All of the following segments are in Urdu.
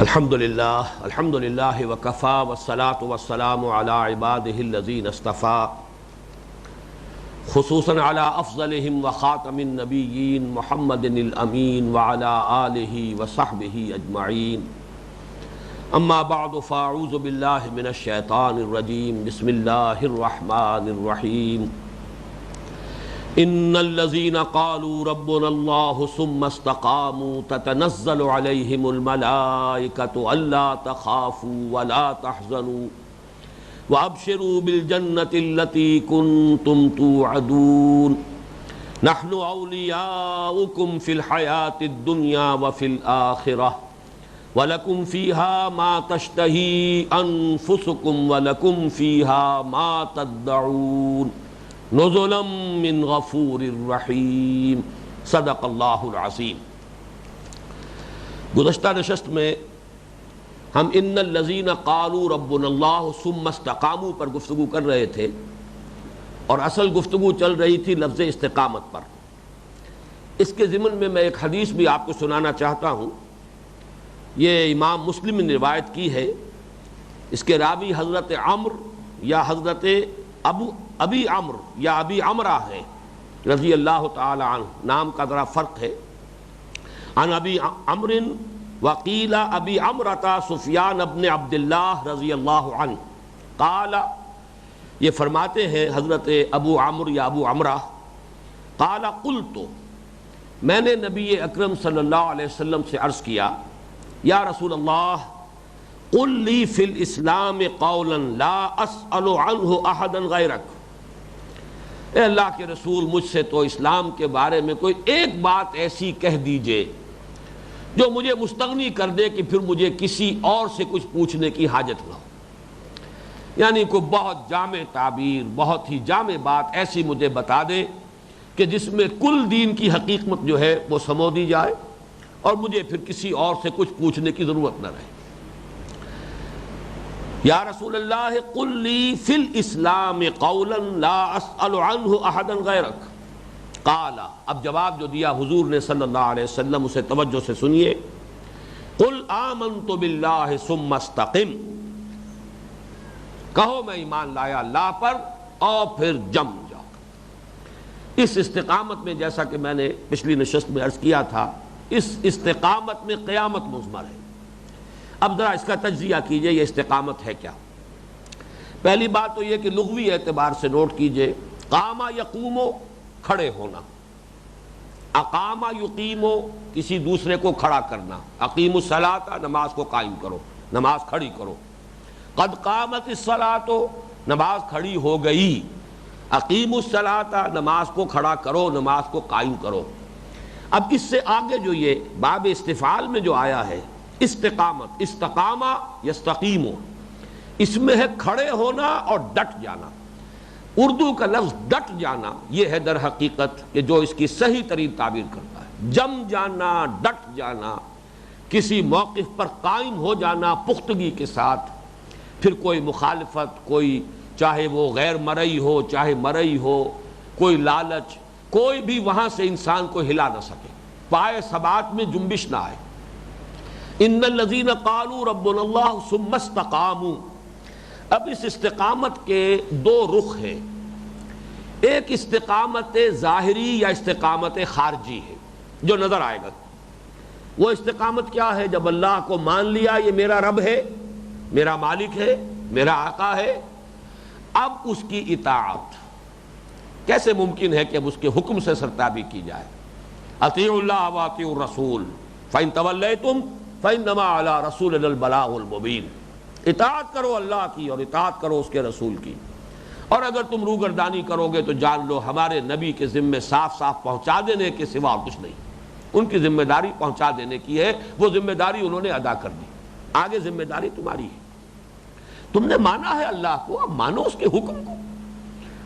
الحمدللہ وکفا والصلاة والسلام علی عباده الذین اصطفى خصوصا علی افضلهم وخاتم النبیین محمد الامین وعلی آلہ وصحبہ اجمعین اما بعد فاعوذ باللہ من الشیطان الرجیم بسم اللہ الرحمن الرحیم ان الذين قالوا ربنا الله ثم استقاموا تتنزل عليهم الملائكة الا تخافوا ولا تحزنوا وابشروا بالجنة التي كنتم توعدون نحن اولياؤكم في الحياة الدنيا وفي الآخرة ولكم فيها ما تشتهي انفسكم ولكم فيها ما تدعون نزلا من غفور الرحیم صدق اللہ العظیم۔ گزشتہ نشست میں ہم ان الذین قالوا ربنا اللہ ثم استقاموا پر گفتگو کر رہے تھے، اور اصل گفتگو چل رہی تھی لفظ استقامت پر۔ اس کے ضمن میں ایک حدیث بھی آپ کو سنانا چاہتا ہوں۔ یہ امام مسلم نے روایت کی ہے۔ اس کے راوی حضرت عمرو یا حضرت ابی عمرو یا ابی عمرہ ہے رضی اللہ تعالی عنہ، نام کا ذرا فرق ہے۔ عن ابی عمرو وقیل ابی عمرہ سفیان بن عبد اللہ رضی اللہ عنہ قال، یہ فرماتے ہیں حضرت ابو عمرو یا ابو عمرہ، قال قلت، میں نے نبی اکرم صلی اللہ علیہ وسلم سے عرض کیا، یا رسول اللہ قل لی فی الاسلام قولا لا اسأل عنہ احدا غیرک، اے اللہ کے رسول مجھ سے تو اسلام کے بارے میں کوئی ایک بات ایسی کہہ دیجئے جو مجھے مستغنی کر دے کہ پھر مجھے کسی اور سے کچھ پوچھنے کی حاجت نہ ہو۔ یعنی کوئی بہت جامع تعبیر، بہت ہی جامع بات ایسی مجھے بتا دے کہ جس میں کل دین کی حقیقت جو ہے وہ سمو دی جائے اور مجھے پھر کسی اور سے کچھ پوچھنے کی ضرورت نہ رہے۔ یا رسول اللہ قل لی فی الاسلام قولا لا اسأل عنہ احدا غیرک، قال، اب جواب جو دیا حضور نے صلی اللہ علیہ وسلم اسے توجہ سے سنیے، قل آمنت باللہ ثم استقم، کہو میں ایمان لایا اللہ پر اور پھر جم جاؤ۔ اس استقامت میں جیسا کہ میں نے پچھلی نشست میں عرض کیا تھا، اس استقامت میں قیامت مضمر ہے۔ اب ذرا اس کا تجزیہ کیجئے، یہ استقامت ہے کیا؟ پہلی بات تو یہ کہ لغوی اعتبار سے نوٹ کیجئے، قام یقوم، کھڑے ہونا، اقام یقیم، کسی دوسرے کو کھڑا کرنا، اقیم الصلاۃ، نماز کو قائم کرو، نماز کھڑی کرو، قد قامت الصلاۃ، نماز کھڑی ہو گئی، اقیم الصلاۃ، نماز کو کھڑا کرو، نماز کو قائم کرو۔ اب اس سے آگے جو یہ باب استفعال میں جو آیا ہے استقامت، استقامہ یستقیم، اس میں ہے کھڑے ہونا اور ڈٹ جانا۔ اردو کا لفظ ڈٹ جانا یہ ہے در حقیقت کہ جو اس کی صحیح ترین تعبیر کرتا ہے، جم جانا، ڈٹ جانا، کسی موقف پر قائم ہو جانا پختگی کے ساتھ، پھر کوئی مخالفت، کوئی چاہے وہ غیر مرئی ہو چاہے مرئی ہو، کوئی لالچ، کوئی بھی وہاں سے انسان کو ہلا نہ سکے، پائے ثبات میں جنبش نہ آئے۔ ان الذین قالوا ربنا اللہ ثم استقاموا، اب اس استقامت کے دو رخ ہیں، ایک استقامت ظاہری یا استقامت خارجی ہے جو نظر آئے گا۔ وہ استقامت کیا ہے؟ جب اللہ کو مان لیا یہ میرا رب ہے، میرا مالک ہے، میرا آقا ہے، اب اس کی اطاعت کیسے ممکن ہے کہ اب اس کے حکم سے سرتابی کی جائے؟ اطیعوا اللہ واطیعوا الرسول فإن تولیتم فإنما علی رسولنا البلاغ المبین، اطاعت کرو اللہ کی اور اطاعت کرو اس کے رسول کی، اور اگر تم روگردانی کرو گے تو جان لو ہمارے نبی کے ذمے صاف صاف پہنچا دینے کے سوا اور کچھ نہیں۔ ان کی ذمہ داری پہنچا دینے کی ہے، وہ ذمہ داری انہوں نے ادا کر دی، آگے ذمہ داری تمہاری ہے۔ تم نے مانا ہے اللہ کو، اب مانو اس کے حکم کو،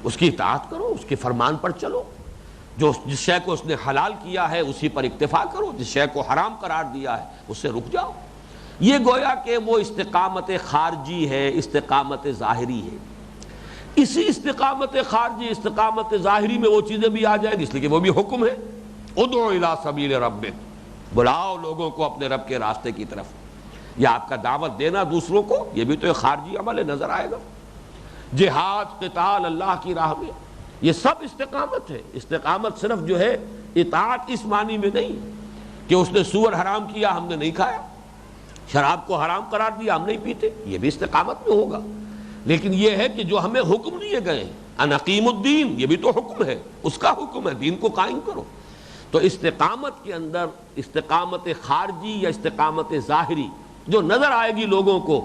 اس کی اطاعت کرو، اس کے فرمان پر چلو، جو جس شے کو اس نے حلال کیا ہے اسی پر اکتفا کرو، جس شے کو حرام قرار دیا ہے اس سے رک جاؤ۔ یہ گویا کہ وہ استقامت خارجی ہے، استقامت ظاہری ہے۔ اسی استقامت خارجی، استقامت ظاہری میں وہ چیزیں بھی آ جائیں گی، اس لیے کہ وہ بھی حکم ہے، ادعو الی سبیل ربک، بلاؤ لوگوں کو اپنے رب کے راستے کی طرف۔ یا آپ کا دعوت دینا دوسروں کو، یہ بھی تو ایک خارجی عمل ہے، نظر آئے گا۔ جہاد، قتال اللہ کی راہ میں، یہ سب استقامت ہے۔ استقامت صرف جو ہے اطاعت اس معنی میں نہیں کہ اس نے سور حرام کیا ہم نے نہیں کھایا، شراب کو حرام قرار دیا ہم نہیں پیتے، یہ بھی استقامت میں ہوگا، لیکن یہ ہے کہ جو ہمیں حکم دیے گئے ان اقیم الدین، یہ بھی تو حکم ہے، اس کا حکم ہے دین کو قائم کرو۔ تو استقامت کے اندر استقامت خارجی یا استقامت ظاہری جو نظر آئے گی لوگوں کو،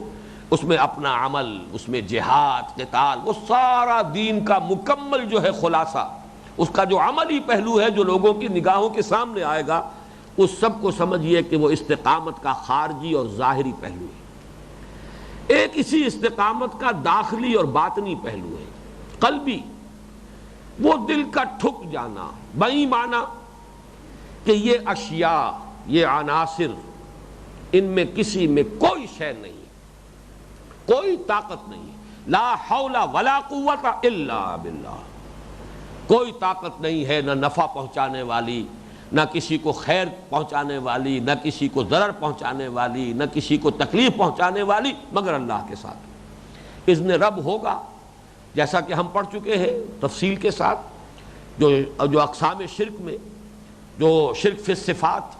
اس میں اپنا عمل، اس میں جہاد، قتال، وہ سارا دین کا مکمل جو ہے خلاصہ، اس کا جو عملی پہلو ہے جو لوگوں کی نگاہوں کے سامنے آئے گا، اس سب کو سمجھیے کہ وہ استقامت کا خارجی اور ظاہری پہلو ہے۔ ایک اسی استقامت کا داخلی اور باطنی پہلو ہے، قلبی، وہ دل کا ٹھک جانا، بےایمانہ کہ یہ اشیاء، یہ عناصر، ان میں کسی میں کوئی شے نہیں، کوئی طاقت نہیں، لا حول ولا قوت الا باللہ، کوئی طاقت نہیں ہے نہ نفع پہنچانے والی، نہ کسی کو خیر پہنچانے والی، نہ کسی کو ضرر پہنچانے والی، نہ کسی کو تکلیف پہنچانے والی، مگر اللہ کے ساتھ۔ اذن رب ہوگا، جیسا کہ ہم پڑھ چکے ہیں تفصیل کے ساتھ، جو اقسام شرک میں، جو شرک فی الصفات،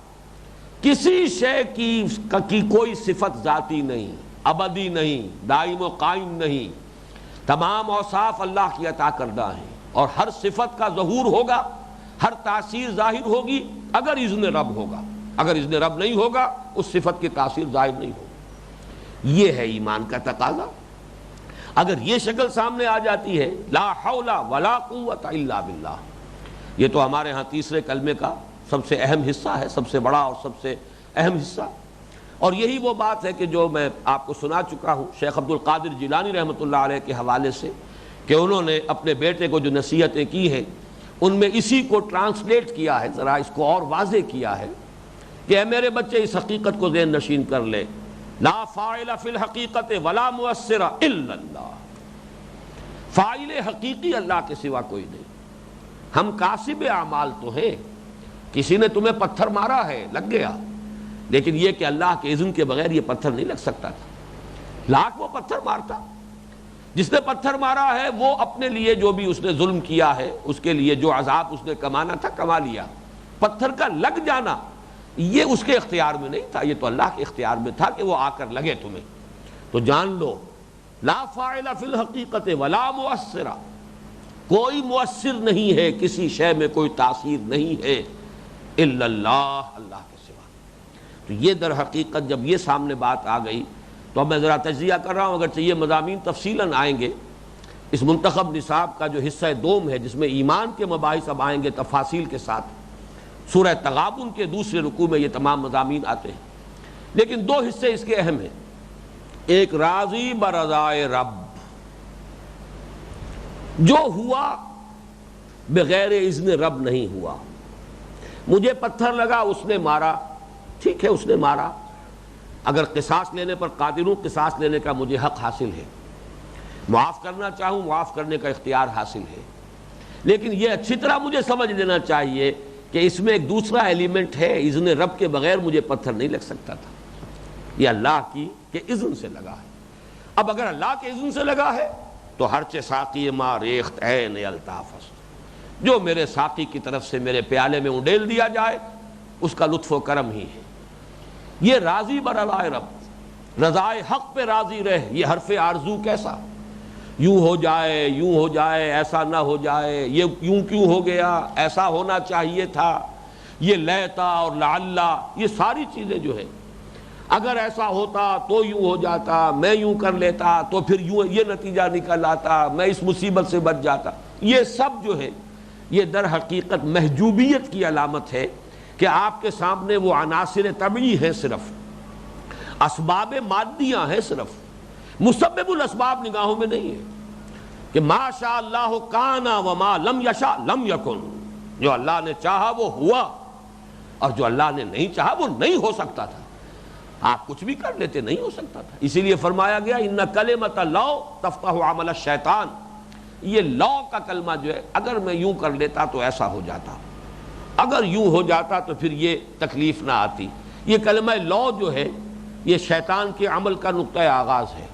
کسی شے کی کوئی صفت ذاتی نہیں، ابدی نہیں، دائم و قائم نہیں، تمام اوصاف اللہ کی عطا کردہ ہیں، اور ہر صفت کا ظہور ہوگا، ہر تاثیر ظاہر ہوگی اگر اذن رب ہوگا، اگر اذن رب نہیں ہوگا اس صفت کی تاثیر ظاہر نہیں ہوگی۔ یہ ہے ایمان کا تقاضا۔ اگر یہ شکل سامنے آ جاتی ہے، لا حول ولا قوت الا باللہ، یہ تو ہمارے ہاں تیسرے کلمے کا سب سے اہم حصہ ہے، سب سے بڑا اور سب سے اہم حصہ، اور یہی وہ بات ہے کہ جو میں آپ کو سنا چکا ہوں شیخ عبد القادر جیلانی رحمۃ اللہ علیہ کے حوالے سے، کہ انہوں نے اپنے بیٹے کو جو نصیحتیں کی ہیں ان میں اسی کو ٹرانسلیٹ کیا ہے، ذرا اس کو اور واضح کیا ہے کہ اے میرے بچے اس حقیقت کو ذہن نشین کر لے، لا فاعل فی الحقیقت ولا مؤثر الا اللہ، فاعل حقیقی اللہ کے سوا کوئی نہیں، ہم کاسب اعمال تو ہیں، کسی نے تمہیں پتھر مارا ہے لگ گیا، لیکن یہ کہ اللہ کے اذن کے بغیر یہ پتھر نہیں لگ سکتا تھا، لاکھ وہ پتھر مارتا، جس نے پتھر مارا ہے وہ اپنے لیے جو بھی اس نے ظلم کیا ہے اس کے لیے جو عذاب اس نے کمانا تھا کما لیا، پتھر کا لگ جانا یہ اس کے اختیار میں نہیں تھا، یہ تو اللہ کے اختیار میں تھا کہ وہ آ کر لگے تمہیں۔ تو جان لو لا فاعل فی الحقیقت ولا مؤثر، کوئی مؤثر نہیں ہے، کسی شے میں کوئی تاثیر نہیں ہے الا اللہ، اللہ کے سوا۔ تو یہ در حقیقت جب یہ سامنے بات آ گئی تو اب میں ذرا تجزیہ کر رہا ہوں، اگرچہ یہ مضامین تفصیلاً آئیں گے، اس منتخب نصاب کا جو حصہ دوم ہے جس میں ایمان کے مباحث اب آئیں گے تفاصیل کے ساتھ، سورہ تغابن کے دوسرے رکوع میں یہ تمام مضامین آتے ہیں، لیکن دو حصے اس کے اہم ہیں، ایک راضی برضائے رب، جو ہوا بغیر اذن رب نہیں ہوا، مجھے پتھر لگا اس نے مارا، ٹھیک ہے اس نے مارا، اگر قصاص لینے پر قادر ہوں قصاص لینے کا مجھے حق حاصل ہے، معاف کرنا چاہوں معاف کرنے کا اختیار حاصل ہے، لیکن یہ اچھی طرح مجھے سمجھ لینا چاہیے کہ اس میں ایک دوسرا ایلیمنٹ ہے، اذن رب کے بغیر مجھے پتھر نہیں لگ سکتا تھا، یہ اللہ کی کہ اذن سے لگا ہے۔ اب اگر اللہ کے اذن سے لگا ہے تو ہر چے ساقی ما ریخت عین الطاف است، جو میرے ساقی کی طرف سے میرے پیالے میں انڈیل دیا جائے اس کا لطف و کرم ہی ہے۔ یہ راضی برضائے رب، رضائے حق پہ راضی رہ، یہ حرف آرزو کیسا، یوں ہو جائے ایسا نہ ہو جائے، یہ یوں کیوں ہو گیا، ایسا ہونا چاہیے تھا، یہ لیتا اور لعلہ، یہ ساری چیزیں جو ہے اگر ایسا ہوتا تو یوں ہو جاتا، میں یوں کر لیتا تو پھر یوں یہ نتیجہ نکل آتا، میں اس مصیبت سے بچ جاتا، یہ سب جو ہے یہ در حقیقت محجوبیت کی علامت ہے کہ آپ کے سامنے وہ عناصر طبعی ہیں، صرف اسباب مادیاں ہیں، صرف مسبب الاسباب نگاہوں میں نہیں ہے کہ ما شاء اللہ کان وما لم یشاء لم یکن، جو اللہ نے چاہا وہ ہوا اور جو اللہ نے نہیں چاہا وہ نہیں ہو سکتا تھا، آپ کچھ بھی کر لیتے نہیں ہو سکتا تھا، اسی لیے فرمایا گیا ان کلمۃ لو تفتح عمل الشیطان، یہ لو کا کلمہ جو ہے اگر میں یوں کر لیتا تو ایسا ہو جاتا، اگر یوں ہو جاتا تو پھر یہ تکلیف نہ آتی، یہ کلمہ لو جو ہے یہ شیطان کے عمل کا نقطۂ آغاز ہے۔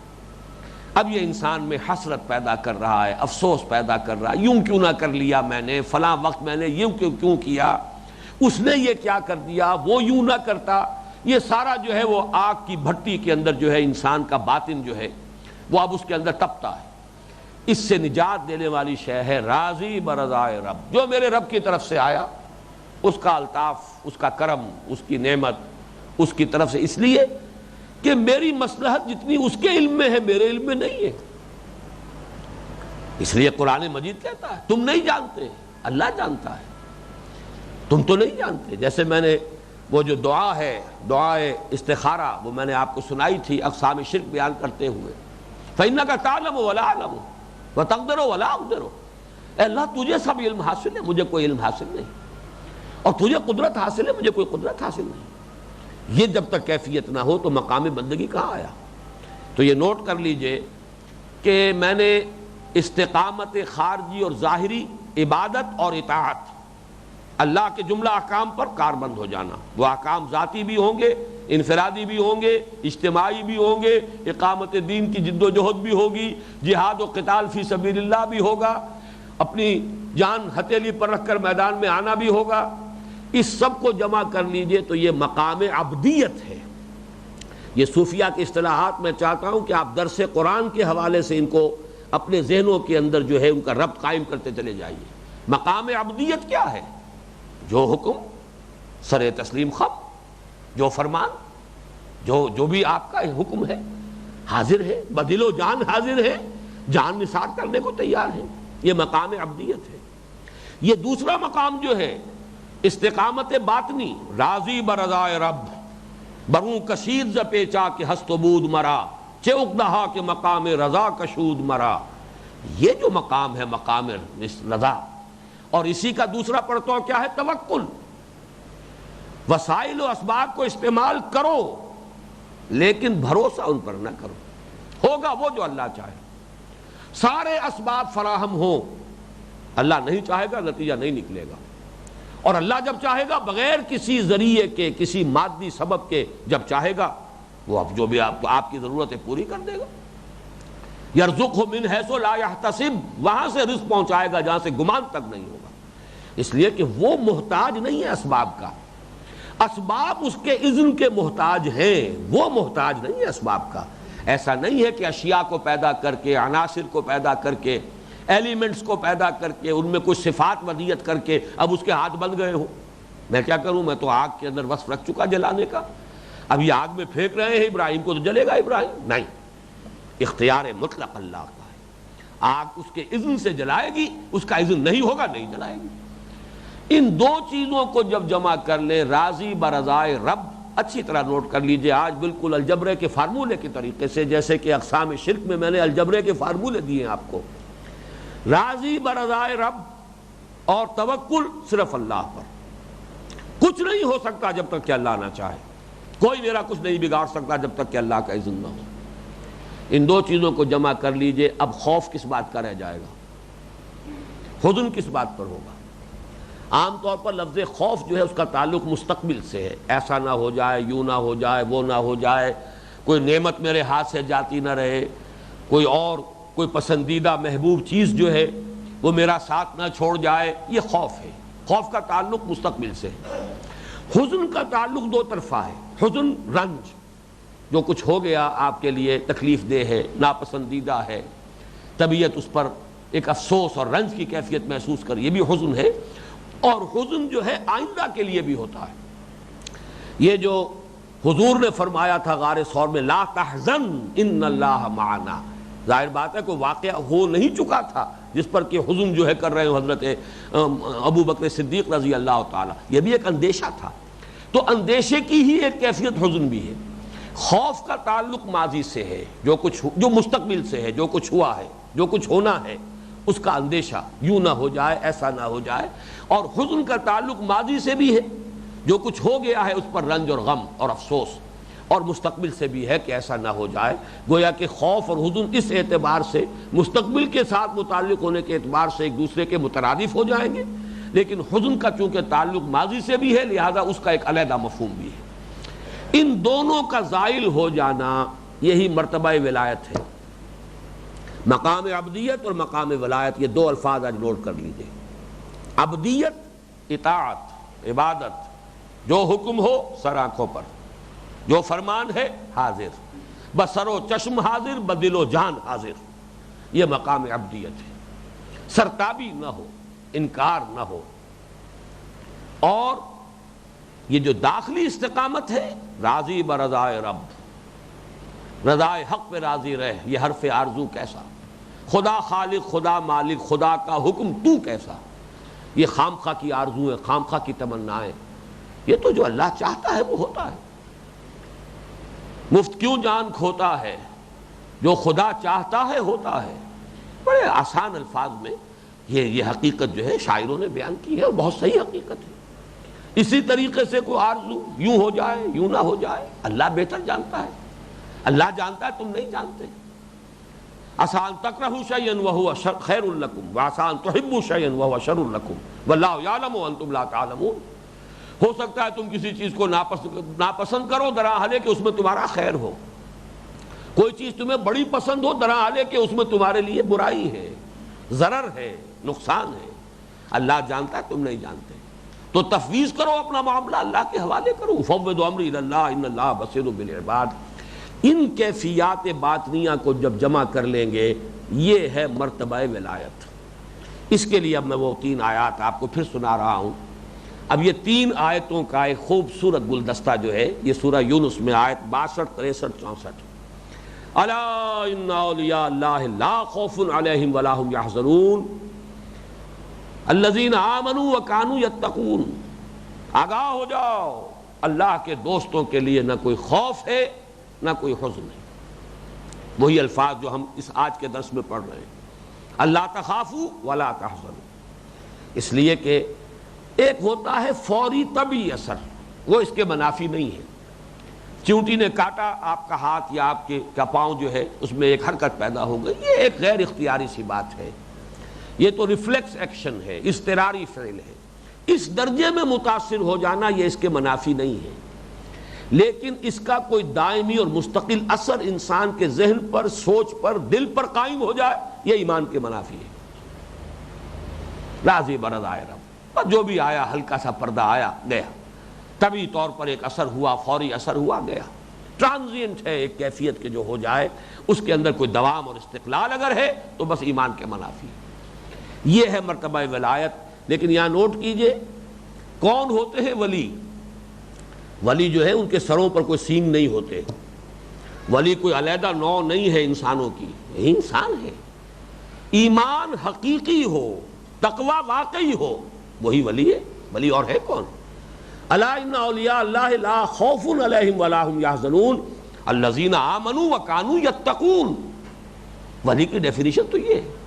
اب یہ انسان میں حسرت پیدا کر رہا ہے، افسوس پیدا کر رہا ہے، یوں کیوں نہ کر لیا میں نے، فلاں وقت میں نے یوں کیوں کیا، اس نے یہ کیا کر دیا، وہ یوں نہ کرتا۔ یہ سارا جو ہے وہ آگ کی بھٹی کے اندر جو ہے انسان کا باطن جو ہے وہ اب اس کے اندر تپتا ہے۔ اس سے نجات دینے والی شے ہے راضی برضائے رب، جو میرے رب کی طرف سے آیا اس کا الطاف، اس کا کرم، اس کی نعمت اس کی طرف سے، اس لیے کہ میری مصلحت جتنی اس کے علم میں ہے میرے علم میں نہیں ہے۔ اس لیے قرآن مجید کہتا ہے تم نہیں جانتے، اللہ جانتا ہے، تم تو نہیں جانتے۔ جیسے میں نے وہ جو دعا ہے، دعائے استخارہ، وہ میں نے آپ کو سنائی تھی اقسام شرک بیان کرتے ہوئے، فَإِنَّكَ تَعْلَمُ وَلَا أَعْلَمُ وَتَقْدِرُ وَلَا أَقْدِرُ، اے اللہ تجھے سب علم حاصل ہے، مجھے کوئی علم حاصل نہیں، اور تجھے قدرت حاصل ہے، مجھے کوئی قدرت حاصل نہیں۔ یہ جب تک کیفیت نہ ہو تو مقام بندگی کہاں آیا؟ تو یہ نوٹ کر لیجئے کہ میں نے استقامت خارجی اور ظاہری، عبادت اور اطاعت، اللہ کے جملہ احکام پر کاربند ہو جانا، وہ احکام ذاتی بھی ہوں گے، انفرادی بھی ہوں گے، اجتماعی بھی ہوں گے، اقامت دین کی جد و جہد بھی ہوگی، جہاد و قتال فی سبیل اللہ بھی ہوگا، اپنی جان ہتھیلی پر رکھ کر میدان میں آنا بھی ہوگا۔ اس سب کو جمع کر لیجئے تو یہ مقام عبدیت ہے۔ یہ صوفیہ کی اصطلاحات میں چاہتا ہوں کہ آپ درس قرآن کے حوالے سے ان کو اپنے ذہنوں کے اندر جو ہے ان کا ربط قائم کرتے چلے جائیے۔ مقام عبدیت کیا ہے؟ جو حکم سر تسلیم خم، جو فرمان، جو بھی آپ کا حکم ہے حاضر ہے، بدل و جان حاضر ہے، جان نثار کرنے کو تیار ہے، یہ مقام عبدیت ہے۔ یہ دوسرا مقام جو ہے استقامت باطنی، راضی برضائے رب، بروں کشید ز پیچا کہ ہست و بود مرا، چے اقدہا کہ مقام رضا کشود مرا، یہ جو مقام ہے مقام رضا، اور اسی کا دوسرا پرتو کیا ہے؟ توکل۔ وسائل و اسباب کو استعمال کرو لیکن بھروسہ ان پر نہ کرو، ہوگا وہ جو اللہ چاہے، سارے اسباب فراہم ہوں، اللہ نہیں چاہے گا نتیجہ نہیں نکلے گا، اور اللہ جب چاہے گا بغیر کسی ذریعے کے، کسی مادی سبب کے جب چاہے گا وہ اب جو بھی آپ کی ضرورتیں پوری کر دے گا۔ یرزقہ من حیث لا یحتسب، وہاں سے رزق پہنچائے گا جہاں سے گمان تک نہیں ہوگا، اس لیے کہ وہ محتاج نہیں ہے اسباب کا، اسباب اس کے اذن کے محتاج ہیں، وہ محتاج نہیں ہے اسباب کا۔ ایسا نہیں ہے کہ اشیاء کو پیدا کر کے، عناصر کو پیدا کر کے، ایلیمنٹس کو پیدا کر کے، ان میں کچھ صفات ودیت کر کے اب اس کے ہاتھ بن گئے ہوں۔ میں کیا کروں، میں تو آگ کے اندر وصف رکھ چکا جلانے کا، اب یہ آگ میں پھینک رہے ہیں ابراہیم کو تو جلے گا ابراہیم، نہیں، اختیار مطلق اللہ کا ہے، آگ اس کے اذن سے جلائے گی، اس کا اذن نہیں ہوگا نہیں جلائے گی۔ ان دو چیزوں کو جب جمع کر لیں، راضی برضائے رب، اچھی طرح نوٹ کر لیجئے، آج بالکل الجبرے کے فارمولے کے طریقے سے، جیسے کہ اقسام شرک میں نے الجبرے کے فارمولے دیے ہیں آپ کو، راضی برضائے رب اور توکل صرف اللہ پر۔ کچھ نہیں ہو سکتا جب تک کہ اللہ نہ چاہے، کوئی میرا کچھ نہیں بگاڑ سکتا جب تک کہ اللہ کا اذن نہ ہو۔ ان دو چیزوں کو جمع کر لیجئے، اب خوف کس بات کا رہ جائے گا، حزن کس بات پر ہوگا؟ عام طور پر لفظ خوف جو ہے اس کا تعلق مستقبل سے ہے، ایسا نہ ہو جائے، یوں نہ ہو جائے، وہ نہ ہو جائے، کوئی نعمت میرے ہاتھ سے جاتی نہ رہے، کوئی اور کوئی پسندیدہ محبوب چیز جو ہے وہ میرا ساتھ نہ چھوڑ جائے، یہ خوف ہے۔ خوف کا تعلق مستقبل سے ہے۔ حزن کا تعلق دو طرفہ ہے، حزن رنج، جو کچھ ہو گیا آپ کے لیے تکلیف دہ ہے، ناپسندیدہ ہے، طبیعت اس پر ایک افسوس اور رنج کی کیفیت محسوس کر، یہ بھی حزن ہے۔ اور حزن جو ہے آئندہ کے لیے بھی ہوتا ہے، یہ جو حضور نے فرمایا تھا غار ثور میں، لا تحزن ان اللہ معنا، ظاہر بات ہے کہ واقعہ ہو نہیں چکا تھا جس پر کہ حزن جو ہے کر رہے ہیں حضرت ابو بکر صدیق رضی اللہ تعالیٰ، یہ بھی ایک اندیشہ تھا۔ تو اندیشے کی ہی ایک کیفیت حزن بھی ہے۔ خوف کا تعلق ماضی سے ہے، جو مستقبل سے ہے، جو کچھ ہوا ہے، جو کچھ ہونا ہے، اس کا اندیشہ، یوں نہ ہو جائے، ایسا نہ ہو جائے۔ اور حزن کا تعلق ماضی سے بھی ہے، جو کچھ ہو گیا ہے اس پر رنج اور غم اور افسوس، اور مستقبل سے بھی ہے کہ ایسا نہ ہو جائے۔ گویا کہ خوف اور حزن اس اعتبار سے مستقبل کے ساتھ متعلق ہونے کے اعتبار سے ایک دوسرے کے مترادف ہو جائیں گے، لیکن حزن کا چونکہ تعلق ماضی سے بھی ہے لہذا اس کا ایک علیحدہ مفہوم بھی ہے۔ ان دونوں کا زائل ہو جانا یہی مرتبہ ولایت ہے۔ مقام عبدیت اور مقام ولایت، یہ دو الفاظ آج نوٹ کر لیجئے۔ عبدیت اطاعت، عبادت، جو حکم ہو سر آنکھوں پر، جو فرمان ہے حاضر، بسر و چشم حاضر، بدل و جان حاضر، یہ مقام عبدیت ہے۔ سرتابی نہ ہو، انکار نہ ہو۔ اور یہ جو داخلی استقامت ہے، راضی برضائے رب، رضائے حق پہ راضی رہ، یہ حرف آرزو کیسا، خدا خالق، خدا مالک، خدا کا حکم تو کیسا، یہ خامخواہ کی آرزویں، خامخواہ کی تمنائیں، یہ تو جو اللہ چاہتا ہے وہ ہوتا ہے۔ مفت کیوں جان کھوتا ہے، جو خدا چاہتا ہے ہوتا ہے۔ بڑے آسان الفاظ میں یہ حقیقت جو ہے شاعروں نے بیان کی ہے، اور بہت صحیح حقیقت ہے۔ اسی طریقے سے کوئی آرزو یوں ہو جائے یوں نہ ہو جائے، اللہ بہتر جانتا ہے، اللہ جانتا ہے، تم نہیں جانتے۔ عسیٰ ان تکرہوا شیئا وہو خیر لکم وعسیٰ ان تحبوا شیئا وہو شر لکم واللہ یعلم وانتم لا تعلمون۔ ہو سکتا ہے تم کسی چیز کو ناپسند کرو درحالے کہ اس میں تمہارا خیر ہو، کوئی چیز تمہیں بڑی پسند ہو درحالے کہ اس میں تمہارے لیے برائی ہے، ضرر ہے، نقصان ہے۔ اللہ جانتا ہے، تم نہیں جانتے، تو تفویض کرو اپنا معاملہ اللہ کے حوالے کرو۔ فوضوا امری الی اللہ ان اللہ بصیر بالعباد۔ ان کیفیات باطنیہ کو جب جمع کر لیں گے، یہ ہے مرتبہ ولایت۔ اس کے لیے اب میں وہ 3 آیات آپ کو پھر سنا رہا ہوں۔ اب یہ 3 آیتوں کا ایک خوبصورت گلدستہ جو ہے، یہ سورہ یونس میں آیت 62، 63، 64۔ الا ان اولیاء اللہ لا خوف علیہم ولا هم یحزنون الذین آمنوا وکانوا یتقون۔ آگاہ ہو جاؤ، اللہ کے دوستوں کے لیے نہ کوئی خوف ہے نہ کوئی حزن ہے۔ وہی الفاظ جو ہم اس آج کے درس میں پڑھ رہے ہیں، اللہ تخافوا ولا تحزنوا، اس لیے کہ ایک ہوتا ہے فوری طبعی اثر، وہ اس کے منافی نہیں ہے۔ چیونٹی نے کاٹا آپ کا ہاتھ یا آپ کا پاؤں جو ہے، اس میں ایک حرکت پیدا ہو گئی، یہ ایک غیر اختیاری سی بات ہے، یہ تو ریفلیکس ایکشن ہے، اضطراری فعل ہے۔ اس درجے میں متاثر ہو جانا یہ اس کے منافی نہیں ہے، لیکن اس کا کوئی دائمی اور مستقل اثر انسان کے ذہن پر، سوچ پر، دل پر قائم ہو جائے، یہ ایمان کے منافی ہے۔ راضی برضائے رب، اور جو بھی آیا ہلکا سا پردہ آیا گیا، طبعی طور پر ایک اثر ہوا، فوری اثر ہوا گیا، ٹرانزینٹ ہے ایک کیفیت کے جو ہو جائے، اس کے اندر کوئی دوام اور استقلال اگر ہے تو بس ایمان کے منافی ہے۔ یہ ہے مرتبہ ولایت۔ لیکن یہاں نوٹ کیجئے، کون ہوتے ہیں ولی؟ ولی جو ہے ان کے سروں پر کوئی سینگ نہیں ہوتے، ولی کوئی علیحدہ نوع نہیں ہے انسانوں کی، یہ انسان ہے۔ ایمان حقیقی ہو، تقوی واقعی ہو، وہی ولی ہے۔ ولی اور ہے کون؟ الا ان اولیاء اللہ لا خوف علیہم ولا هم یحزنون الذین آمنوا وکانوا یتقون۔ ولی کی ڈیفینیشن تو یہ ہے۔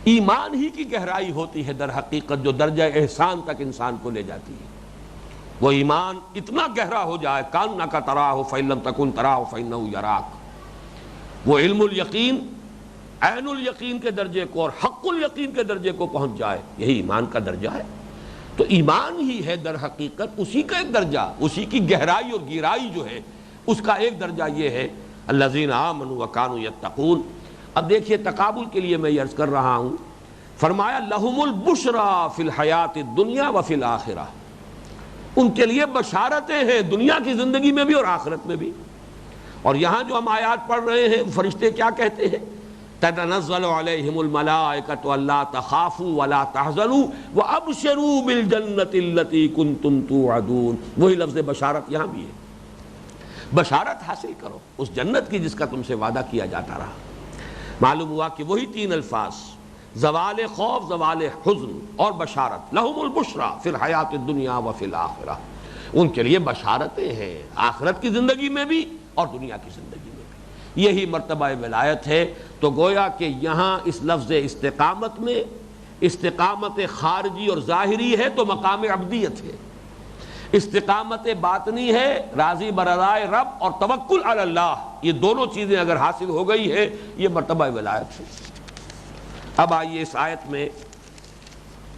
ایمان ہی کی گہرائی ہوتی ہے در حقیقت جو درجہ احسان تک انسان کو لے جاتی ہے۔ وہ ایمان اتنا گہرا ہو جائے، کانک تراہ فإن لم تکن تراہ فإنہ یراک، وہ علم الیقین، عین الیقین کے درجے کو اور حق الیقین کے درجے کو پہنچ جائے، یہی ایمان کا درجہ ہے۔ تو ایمان ہی ہے در حقیقت اسی کا ایک درجہ، اسی کی گہرائی اور گہرائی جو ہے اس کا ایک درجہ یہ ہے الذین آمنوا وکانوا یتقون۔ اب دیکھیے تقابل کے لیے میں یہ عرض کر رہا ہوں، فرمایا لہم البشریٰ فی الحیات الدنیا وفی الآخرہ، ان کے لیے بشارتیں ہیں دنیا کی زندگی میں بھی اور آخرت میں بھی۔ اور یہاں جو ہم آیات پڑھ رہے ہیں، فرشتے کیا کہتے ہیں؟ تتنزل علیہم الملائکۃ الا تخافوا ولا تحزنوا وابشروا بالجنۃ التی کنتم توعدون۔ وہی لفظ بشارت یہاں بھی ہے، بشارت حاصل کرو اس جنت کی جس کا تم سے وعدہ کیا جاتا رہا۔ معلوم ہوا کہ وہی 3 الفاظ، زوال خوف، زوال حزن اور بشارت، لہم البشریٰ فی الحیات الدنیا وفی الآخرہ، ان کے لیے بشارتیں ہیں آخرت کی زندگی میں بھی اور دنیا کی زندگی میں بھی۔ یہی مرتبہ ولایت ہے۔ تو گویا کہ یہاں اس لفظ استقامت میں استقامت خارجی اور ظاہری ہے تو مقام عبدیت ہے، استقامت باطنی ہے راضی برضائے رب اور توکل علی اللہ، یہ دونوں چیزیں اگر حاصل ہو گئی ہے یہ مرتبہ ولایت ہے۔ اب آئیے اس آیت میں